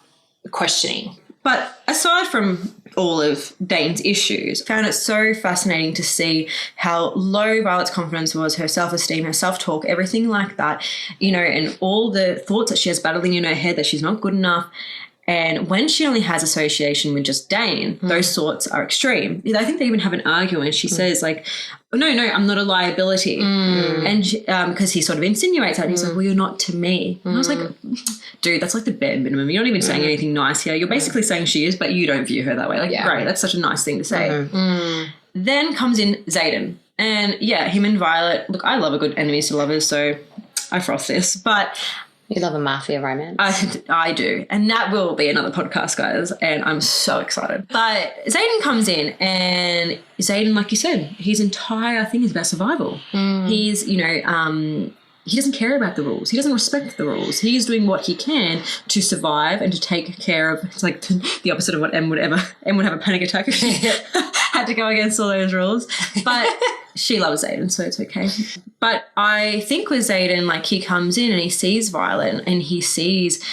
questioning. But aside from all of Dain's issues, I found it so fascinating to see how low Violet's confidence was, her self-esteem, her self-talk, everything like that, and all the thoughts that she has battling in her head that she's not good enough. And when she only has association with just Dain, those thoughts are extreme. I think they even have an argument. She says, like, no, I'm not a liability. And because he sort of insinuates that. And he's like, well, you're not to me. And I was like, dude, that's like the bare minimum. You're not even saying anything nice here. You're basically saying she is, but you don't view her that way. Like, great, that's such a nice thing to say. Then comes in Xaden. And, him and Violet. Look, I love a good enemies to lovers, so I froth this. But... You love a mafia romance. I do. And that will be another podcast, guys. And I'm so excited. But Xaden comes in, and Xaden, like you said, his entire thing is about survival. He's, he doesn't care about the rules. He doesn't respect the rules. He is doing what he can to survive and to take care of, it's like the opposite of what Em would have a panic attack if she had to go against all those rules. But she loves Xaden, so it's okay. But I think with Xaden, like, he comes in and he sees Violet and he sees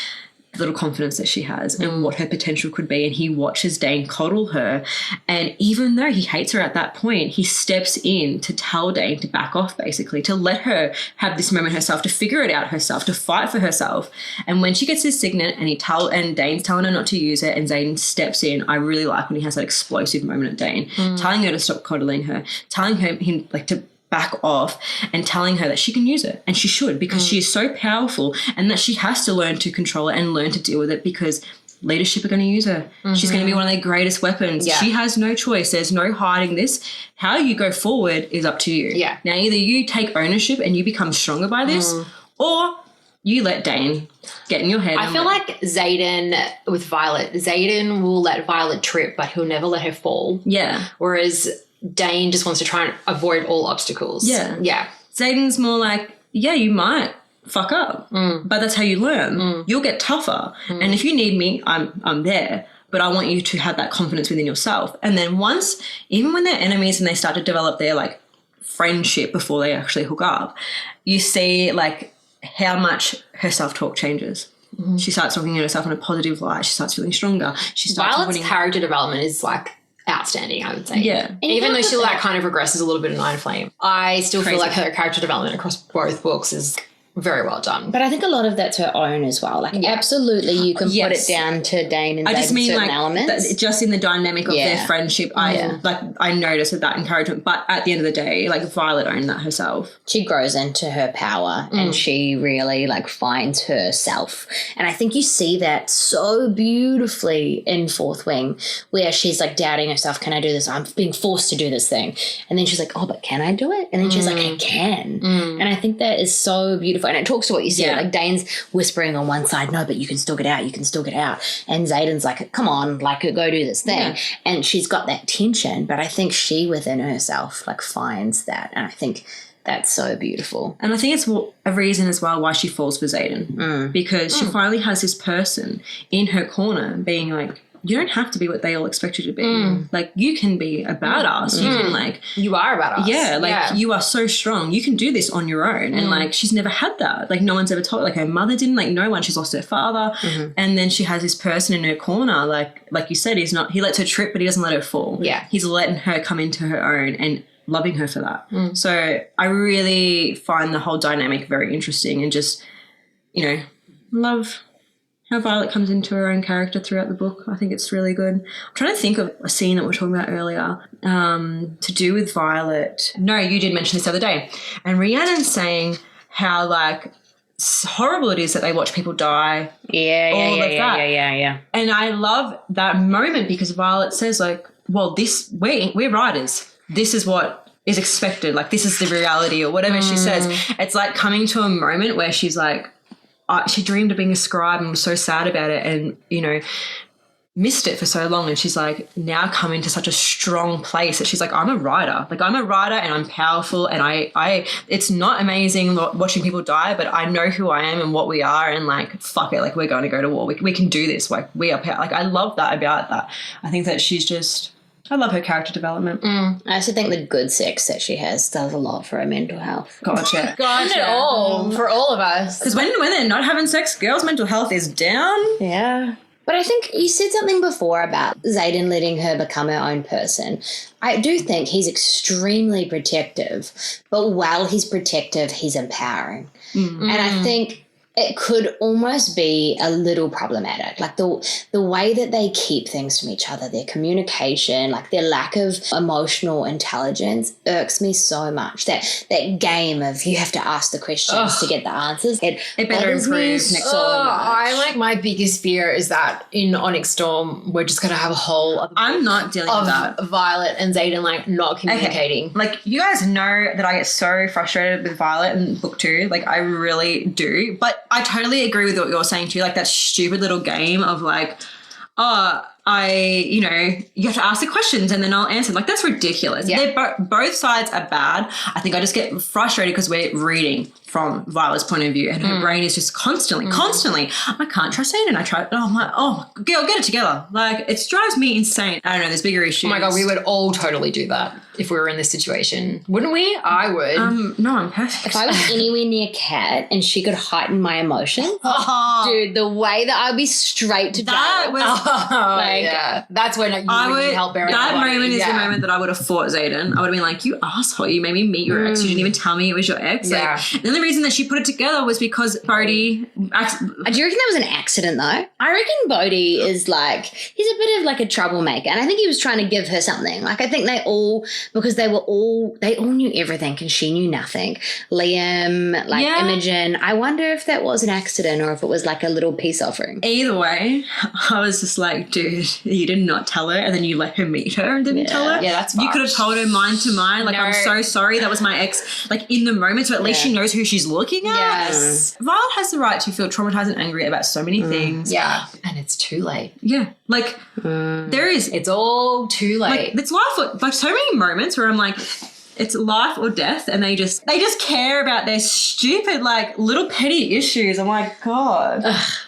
the little confidence that she has and what her potential could be, and he watches Dain coddle her, and even though he hates her at that point, he steps in to tell Dain to back off, basically, to let her have this moment herself, to figure it out herself, to fight for herself. And when she gets his signet and Dain's telling her not to use it, and Xaden steps in, I really like when he has that explosive moment at Dain, telling her to stop coddling her, telling him like to back off, and telling her that she can use it, and she should, because she is so powerful, and that she has to learn to control it and learn to deal with it, because leadership are going to use her. She's going to be one of their greatest weapons. She has no choice. There's no hiding this. How you go forward is up to you. Now, either you take ownership and you become stronger by this, or you let Dain get in your head. I feel like Xaden with Violet, Xaden will let Violet trip, but he'll never let her fall. Whereas Dain just wants to try and avoid all obstacles. Xaden's more like, you might fuck up, but that's how you learn. You'll get tougher. And if you need me, I'm there. But I want you to have that confidence within yourself. And then even when they're enemies and they start to develop their, like, friendship before they actually hook up, you see, like, how much her self-talk changes. She starts talking to herself in a positive light. She starts feeling stronger. Violet's character development is, like, outstanding, I would say. Even though she like kind of regresses a little bit in Iron Flame, I still feel like her character development across both books is very well done. But I think a lot of that's her own as well. Like, absolutely, you can put it down to Dain and Dain certain elements. Just in the dynamic of their friendship, I noticed that encouragement. But at the end of the day, like, Violet owned that herself. She grows into her power and she really, like, finds herself. And I think you see that so beautifully in Fourth Wing, where she's, like, doubting herself. Can I do this? I'm being forced to do this thing. And then she's like, oh, but can I do it? And then she's like, I can. And I think that is so beautiful. And it talks to what you said. Like, Dain's whispering on one side, no, but you can still get out. You can still get out. And Xaden's like, come on, like, go do this thing. Yeah. And she's got that tension. But I think she within herself, like, finds that. And I think that's so beautiful. And I think it's a reason as well why she falls for Xaden. Because she finally has this person in her corner being like, you don't have to be what they all expect you to be. Like, you can be a badass. You can, like... You are a badass. Yeah, like, you are so strong. You can do this on your own. And, like, she's never had that. Like, no one's ever told... Like, her mother didn't. Like, no one. She's lost her father. And then she has this person in her corner. Like you said, he lets her trip, but he doesn't let her fall. Yeah. He's letting her come into her own and loving her for that. So I really find the whole dynamic very interesting and just, you know, love... how Violet comes into her own character throughout the book. I think it's really good. I'm trying to think of a scene that we were talking about earlier to do with Violet. No, you did mention this the other day. And Rhiannon's saying how, like, horrible it is that they watch people die. Yeah. And I love that moment because Violet says, like, well, we're writers. This is what is expected. Like, this is the reality or whatever she says. It's like coming to a moment where she's like, she dreamed of being a scribe and was so sad about it and, you know, missed it for so long. And she's like now come into such a strong place that she's like, I'm a writer. Like, I'm a writer and I'm powerful and I it's not amazing watching people die, but I know who I am and what we are and, like, fuck it. Like, we're going to go to war. We can do this. Like, we are like, I love that about that. I think that she's just... I love her character development. I also think the good sex that she has does a lot for her mental health. Gotcha. For all of us. Because when they're not having sex, girls' mental health is down. Yeah. But I think you said something before about Xaden letting her become her own person. I do think he's extremely protective, but while he's protective, he's empowering. And I think it could almost be a little problematic. Like, the way that they keep things from each other, their communication, like their lack of emotional intelligence irks me so much. That game of you have to ask the questions to get the answers. It better improve next time. My biggest fear is that in Onyx Storm, we're just going to have a whole other I'm not dealing with that. Violet and Xaden, like, not communicating. Okay. Like, you guys know that I get so frustrated with Violet in book 2. Like, I really do. But I totally agree with what you're saying too, like that stupid little game of like, you have to ask the questions and then I'll answer. Like, that's ridiculous. Yeah. They're both sides are bad. I think I just get frustrated because we're reading from Violet's point of view and her brain is just constantly, I can't trust Xaden. I'm like, girl, get it together. Like, it drives me insane. I don't know, there's bigger issues. Oh my God, we would all totally do that if we were in this situation. Wouldn't we? I would. No, I'm perfect. If I was anywhere near Kat and she could heighten my emotion, dude, the way that I'd be straight to that jail. Yeah. That's when you would need help bearing that moment is the moment that I would have fought Xaden. I would have been like, you asshole, you made me meet your ex. You didn't even tell me it was your ex. Yeah. Like, the only reason that she put it together was because Bodhi... Do you reckon that was an accident, though? I reckon Bodhi is like... He's a bit of like a troublemaker. And I think he was trying to give her something. Like, I think they all... Because they all knew everything and she knew nothing. Liam, Imogen. I wonder if that was an accident or if it was like a little peace offering. Either way, I was just like, dude, you did not tell her and then you let her meet her and didn't tell her. Yeah, that's You could have told her mind to mind. Like, No. I'm so sorry. That was my ex. Like, in the moment, so at least she knows who she's looking at. Yes. Violet has the right to feel traumatized and angry about so many things. Yeah. And it's too late. Yeah. Like, there is... It's all too late. Like, it's life or... Like, so many moments where I'm like... It's life or death, and they just care about their stupid, like, little petty issues. I'm like, God.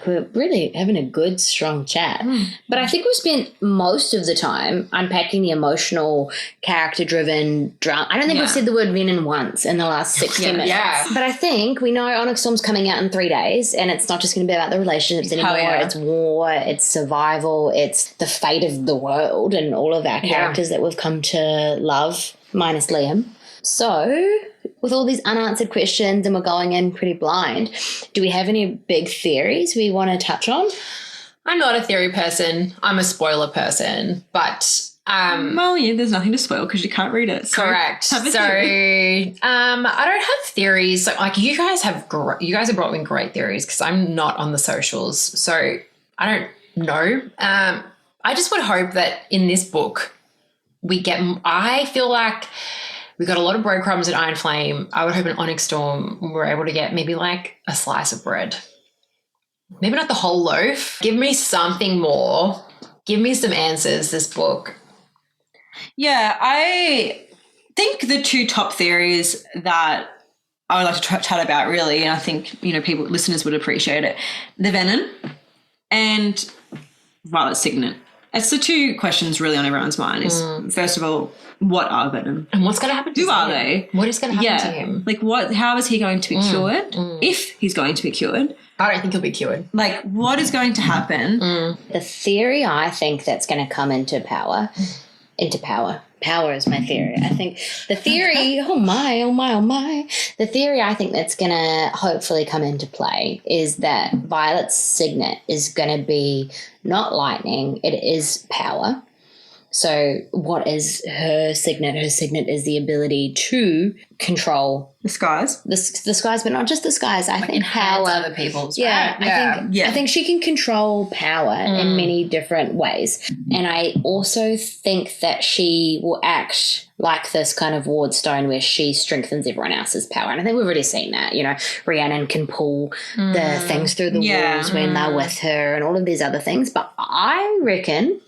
We're really having a good, strong chat. But I think we spent most of the time unpacking the emotional, character-driven drama. I don't think we've said the word venom once in the last 60 minutes. Yeah. But I think we know Onyx Storm's coming out in 3 days, and it's not just going to be about the relationships anymore. yeah. It's war, it's survival, it's the fate of the world and all of our characters that we've come to love, minus Liam. So, with all these unanswered questions and we're going in pretty blind, do we have any big theories we want to touch on? I'm not a theory person. I'm a spoiler person, but well, yeah, there's nothing to spoil because you can't read it. So correct. So, theory. I don't have theories. Like you guys have brought me great theories because I'm not on the socials, so I don't know. I just would hope that in this book I feel like we got a lot of breadcrumbs at Iron Flame. I would hope in Onyx Storm we're able to get maybe like a slice of bread. Maybe not the whole loaf. Give me something more. Give me some answers, this book. Yeah, I think the two top theories that I would like to chat about really, and I think, listeners would appreciate it, the Venom and Violet's Signet. It's the two questions really on everyone's mind is, first of all, what are Venom? And what's going to happen to him? Who are they? What is going to happen to him? Like how is he going to be cured? If he's going to be cured. I don't think he'll be cured. Like what is going to happen? The theory I think that's going to come into power. Power is my theory. I think the theory, oh my. The theory I think that's going to hopefully come into play is that Violet's signet is going to be not lightning, it is power. So what is her signet? Her signet is the ability to control the skies. The skies, but not just the skies. I think power. Other people's. Yeah, right? I think she can control power in many different ways. And I also think that she will act like this kind of wardstone where she strengthens everyone else's power. And I think we've already seen that. Rhiannon can pull the things through the walls when they're with her and all of these other things. But I reckon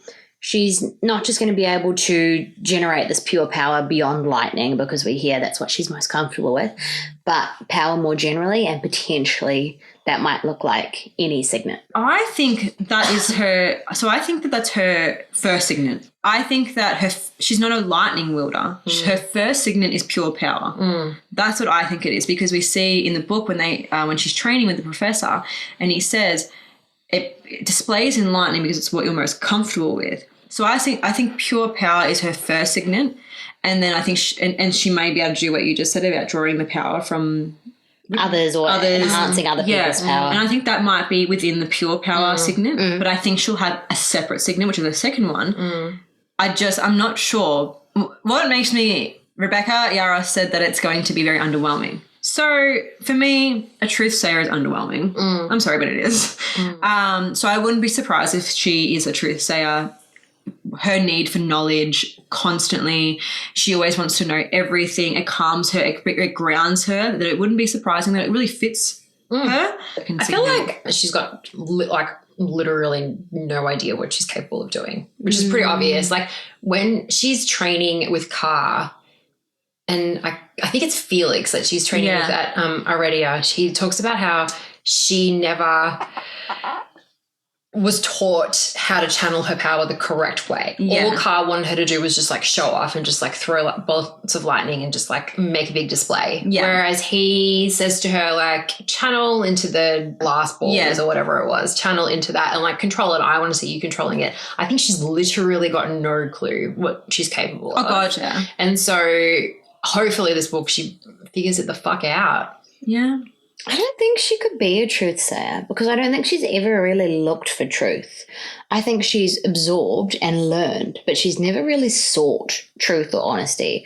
she's not just going to be able to generate this pure power beyond lightning because we hear that's what she's most comfortable with, but power more generally, and potentially that might look like any signet. I think that is her. So I think that that's her first signet. I think that she's not a lightning wielder. Her first signet is pure power. That's what I think it is, because we see in the book when she's training with the professor and he says it displays in lightning because it's what you're most comfortable with. So I think pure power is her first signet, and then I think she may be able to do what you just said about drawing the power from others or enhancing other people's power. And I think that might be within the pure power signet, but I think she'll have a separate signet, which is the second one. I'm not sure. What makes me, Rebecca Yara said that it's going to be very underwhelming. So for me, a truth sayer is underwhelming. I'm sorry, but it is. So I wouldn't be surprised if she is a truth sayer. Her need for knowledge constantly. She always wants to know everything. It calms her. It grounds her. That it wouldn't be surprising that it really fits her. I feel like she's got literally no idea what she's capable of doing, which is pretty obvious. Like when she's training with Car, and I think it's Felix that she's training with at Aurelia, she talks about how she never was taught how to channel her power the correct way. All Car wanted her to do was just like show off and just like throw like bolts of lightning and just like make a big display. Whereas he says to her like channel into the glass balls or whatever it was, channel into that and like control it. I want to see you controlling it. I think she's literally got no clue what she's capable of. Oh God, yeah. And so hopefully this book she figures it the fuck out. Yeah. I don't think she could be a truth sayer because I don't think she's ever really looked for truth. I think she's absorbed and learned, but she's never really sought truth or honesty.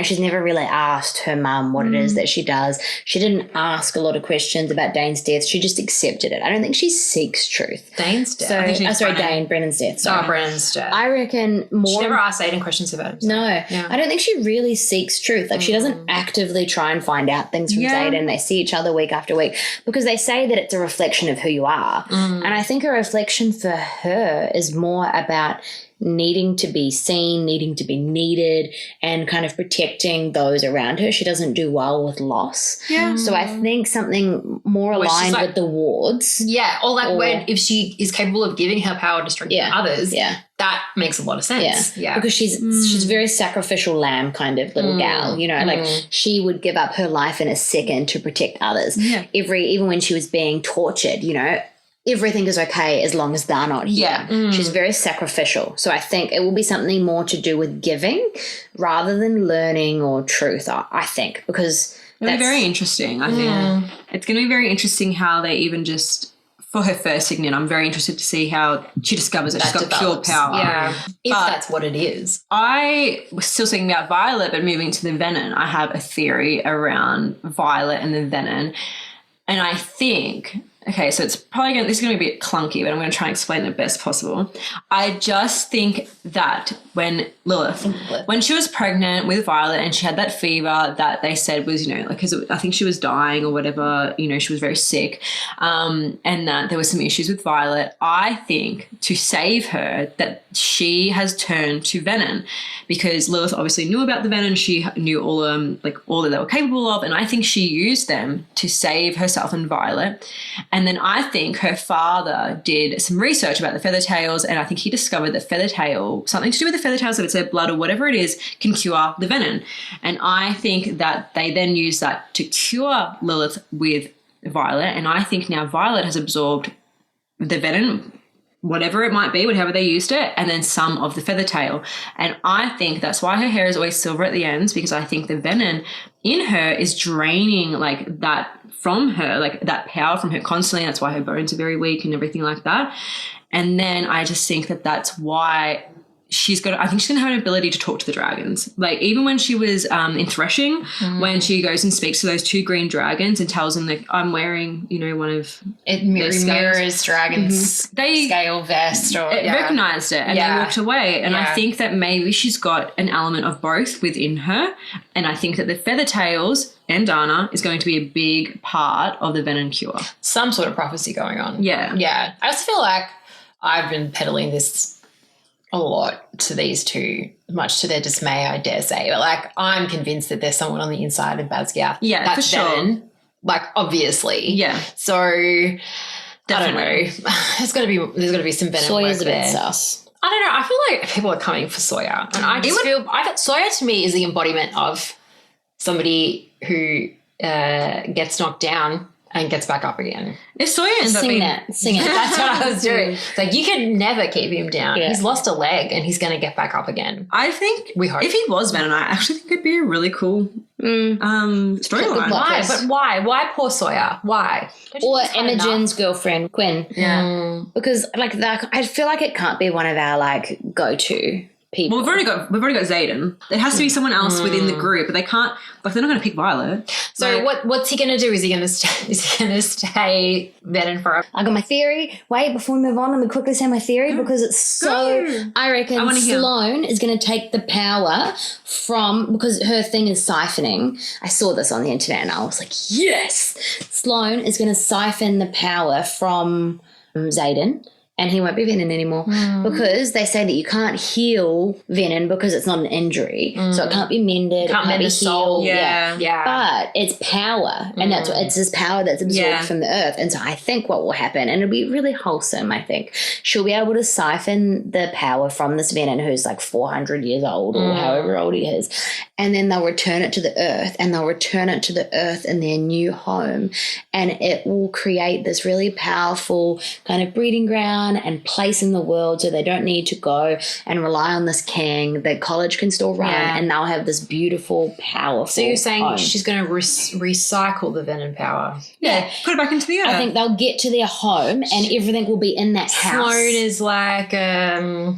She's never really asked her mum what it is that she does. She didn't ask a lot of questions about Dain's death. She just accepted it. I don't think she seeks truth. Dain's death? Brennan's death. Sorry. Oh, Brennan's death. I reckon more... She never asked Xaden questions about himself. No. Yeah. I don't think she really seeks truth. Like she doesn't actively try and find out things from Xaden. They see each other week after week because they say that it's a reflection of who you are. And I think a reflection for her is more about needing to be seen, needing to be needed, and kind of protecting those around her. She doesn't do well with loss. Yeah. So I think something more aligned with the wards. Yeah. When if she is capable of giving her power to strengthen others, that makes a lot of sense. Yeah. Because she's a very sacrificial lamb kind of little gal, like she would give up her life in a second to protect others. Yeah. Even when she was being tortured, everything is okay as long as they're not here. Yeah. She's very sacrificial. So I think it will be something more to do with giving rather than learning or truth, I think, because It'll be very interesting, I think. It's going to be very interesting how they even just, for her first signet, I'm very interested to see how she discovers that she's got develops. pure power. Yeah. If But that's what it is. I was still thinking about Violet, but moving to the Venom, I have a theory around Violet and the Venom. And I think, okay, so it's probably this is going to be a bit clunky, but I'm going to try and explain it the best possible. I just think that when when she was pregnant with Violet and she had that fever that they said was, you know, like, because I think she was dying or whatever, you know, she was very sick, and that there were some issues with Violet. I think to save her that she has turned to Venom, because Lilith obviously knew about the Venom. She knew all that they were capable of, and I think she used them to save herself and Violet. And then I think her father did some research about the Feathertails, and I think he discovered that Feathertail, something to do with the Feathertails, if it's their blood or whatever it is, can cure the Venom. And I think that they then use that to cure Lilith with Violet, and I think now Violet has absorbed the Venom, whatever it might be, whatever they used it, and then some of the Feathertail. And I think that's why her hair is always silver at the ends, because I think the Venom in her is draining like that from her, like that power from her constantly. That's why her bones are very weak and everything like that. And then I just think that that's why I think she's going to have an ability to talk to the dragons. Like even when she was in Threshing, when she goes and speaks to those two green dragons and tells them like, I'm wearing, you know, one of Mirrors Dragon's scale vest, or recognized it, and they walked away. And I think that maybe she's got an element of both within her. And I think that the Feathertails and Dana is going to be a big part of the Venom cure. Some sort of prophecy going on. Yeah. Yeah. I just feel like I've been peddling this a lot to these two, much to their dismay, I dare say. But like, I'm convinced that there's someone on the inside of Basgiath. Yeah, that's for sure. Venom, like obviously. Yeah. So Definitely. I don't know. There's got to be some Venom. Sawyer's a work bit there. sus. I don't know. I feel like people are coming for Sawyer, and I just feel Sawyer to me is the embodiment of somebody who gets knocked down and gets back up again. If Sawyer ends up Sing being... it. That's what I was doing. It's like, you can never keep him down. Yeah. He's lost a leg and he's going to get back up again. I think We hope. if he was Venom, I actually think it'd be a really cool storyline. Why? But why? Why poor Sawyer? Why? Don't you Or think it's hard Imogen's enough? girlfriend, Quinn. Yeah. Because like that, I feel like it can't be one of our like go-to people. Well, we've already got Xaden. There has to be someone else within the group, but they can't. Like, they're not going to pick Violet. So what's he going to do? Is he going to stay Venom forever? I got my theory. Wait, before we move on, let me quickly say my theory because it's so. Go. I reckon wanna hear. Sloane is going to take the power from, because her thing is siphoning. I saw this on the internet and I was like, yes! Sloane is going to siphon the power from Xaden. And he won't be Venom anymore because they say that you can't heal Venom because it's not an injury. So it can't be mended. Can't it mend be the soul. healed. Yeah. But it's power, and that's what it's this power that's absorbed from the earth. And so I think what will happen, and it'll be really wholesome, I think, she'll be able to siphon the power from this Venom who's like 400 years old or however old he is, and then they'll return it to the earth, and they'll return it to the earth in their new home, and it will create this really powerful kind of breeding ground and place in the world, so they don't need to go and rely on this king. The college can still run, and they'll have this beautiful, powerful. So you're saying home. she's going to recycle the Venom power? Yeah. Put it back into the earth. I think they'll get to their home and everything will be in that house. Sloane is like but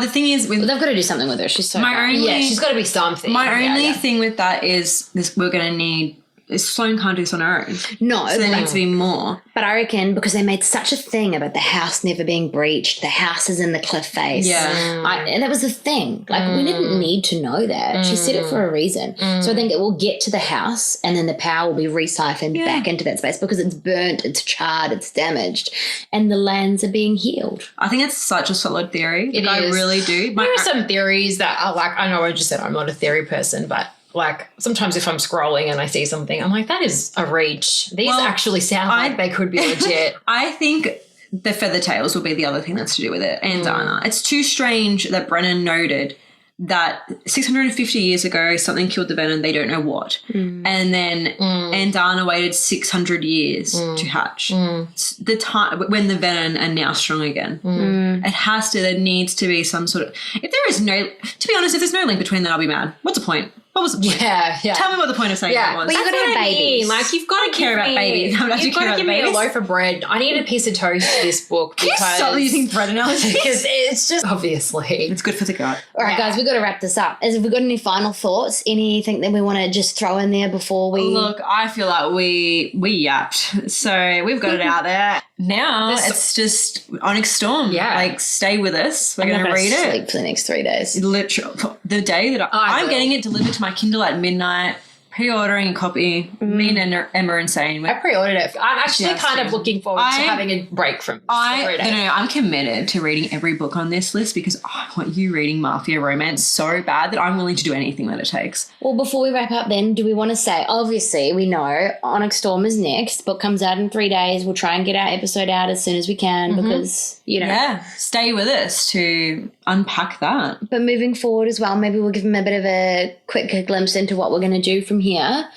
the thing is, with They've got to do something with her. She's so bad. yeah, she's got to be something. my Yeah, only yeah. thing with that is this: we're going to need. Sloane can't do this on her own. No, So there needs to be more. but I reckon because they made such a thing about the house never being breached, the house is in the cliff face. Yeah. And that was the thing. Like, we didn't need to know that. She said it for a reason. So I think it will get to the house and then the power will be re-siphoned back into that space because it's burnt, it's charred, it's damaged, and the lands are being healed. I think it's such a solid theory. It I is. really do. There are some theories that are like, I know I just said I'm not a theory person, but like sometimes if I'm scrolling and I see something, I'm like, that is a reach. These actually sound like they could be legit. I think the Feathertails will be the other thing that's to do with it, and Dana. It's too strange that Brennan noted that 650 years ago something killed the venom, they don't know what. And then Andana waited 600 years to hatch. It's the time when the venom are now strong again. There needs to be some sort of, if there is no, to be honest, if there's no link between them, I'll be mad. What's the point? What was the point? Yeah. Tell me what the point of saying that was. But you got to have babies. Like, you've got to care about babies. How much You've you care got to about give me a babies? loaf of bread. I need a piece of toast for this book Can you because stop using bread analogies? because it's just obviously It's good for the gut. All right, guys, we've got to wrap this up. Have we got any final thoughts? Anything that we want to just throw in there before we... Look, I feel like we yapped. So we've got it out there. Now it's just Onyx Storm. Yeah. Like, stay with us. We're I'm going not to gonna read it. sleep for the next 3 days. Literally, the day that I'm getting it delivered to my Kindle at midnight, pre-ordering a copy. Me and Emma and Sane. I pre-ordered it. I'm actually Yes, kind of yeah. looking forward to having a break from I'm committed to reading every book on this list because I want you reading Mafia Romance so bad that I'm willing to do anything that it takes. Well, before we wrap up then, do we want to say, obviously, we know Onyx Storm is next. Book comes out in 3 days. We'll try and get our episode out as soon as we can because, you know. Yeah, stay with us to unpack that. But moving forward as well, maybe we'll give them a bit of a quick glimpse into what we're going to do from here.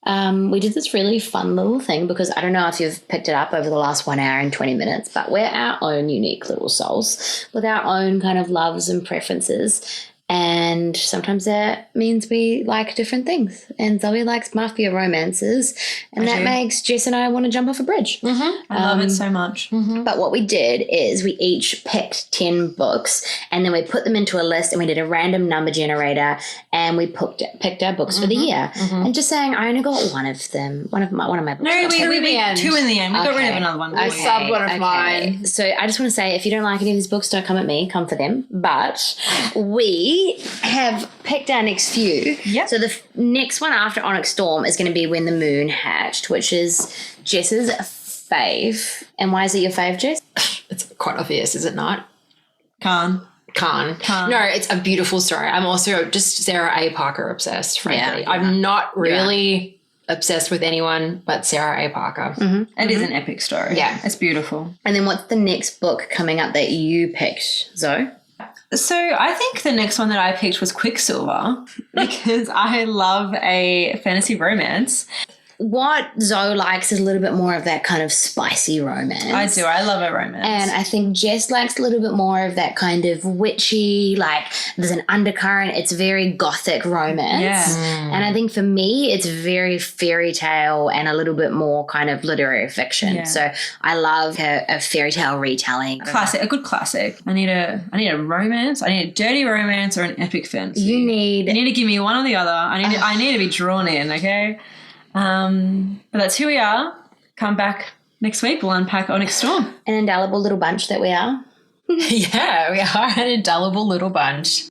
We did this really fun little thing because I don't know if you've picked it up over the last 1 hour and 20 minutes, but we're our own unique little souls with our own kind of loves and preferences. And sometimes that means we like different things. And Zoe likes mafia romances. And that makes Jess and I want to jump off a bridge. I love it so much. But what we did is we each picked 10 books and then we put them into a list and we did a random number generator and we picked our books for the year. And just saying, I only got one of them. One of my books. No, we two in the end. We got rid of another one. I subbed one of mine. So I just want to say, if you don't like any of these books, don't come at me. Come for them. But we have picked our next few. Yep. So the next one after Onyx Storm is going to be When the Moon Hatched, which is Jess's fave. And why is it your fave, Jess? It's quite obvious, is it not? Khan. No, it's a beautiful story. I'm also just Sarah A. Parker obsessed, frankly. Yeah. I'm not really obsessed with anyone but Sarah A. Parker. It is an epic story. Yeah. It's beautiful. And then what's the next book coming up that you picked, Zoe? So I think the next one that I picked was Quicksilver because I love a fantasy romance. What Zoe likes is a little bit more of that kind of spicy romance. I do. I love a romance. And I think Jess likes a little bit more of that kind of witchy, like there's an undercurrent. It's very gothic romance. Yeah. And I think for me, it's very fairy tale and a little bit more kind of literary fiction. Yeah. So I love a fairy tale retelling. A good classic. I need a romance. I need a dirty romance or an epic fantasy. You You need need to give me one or the other. I need to be drawn in, okay? But that's who we are. Come back next week. We'll unpack Onyx Storm. an indelible little bunch that we are. Yeah, we are an indelible little bunch.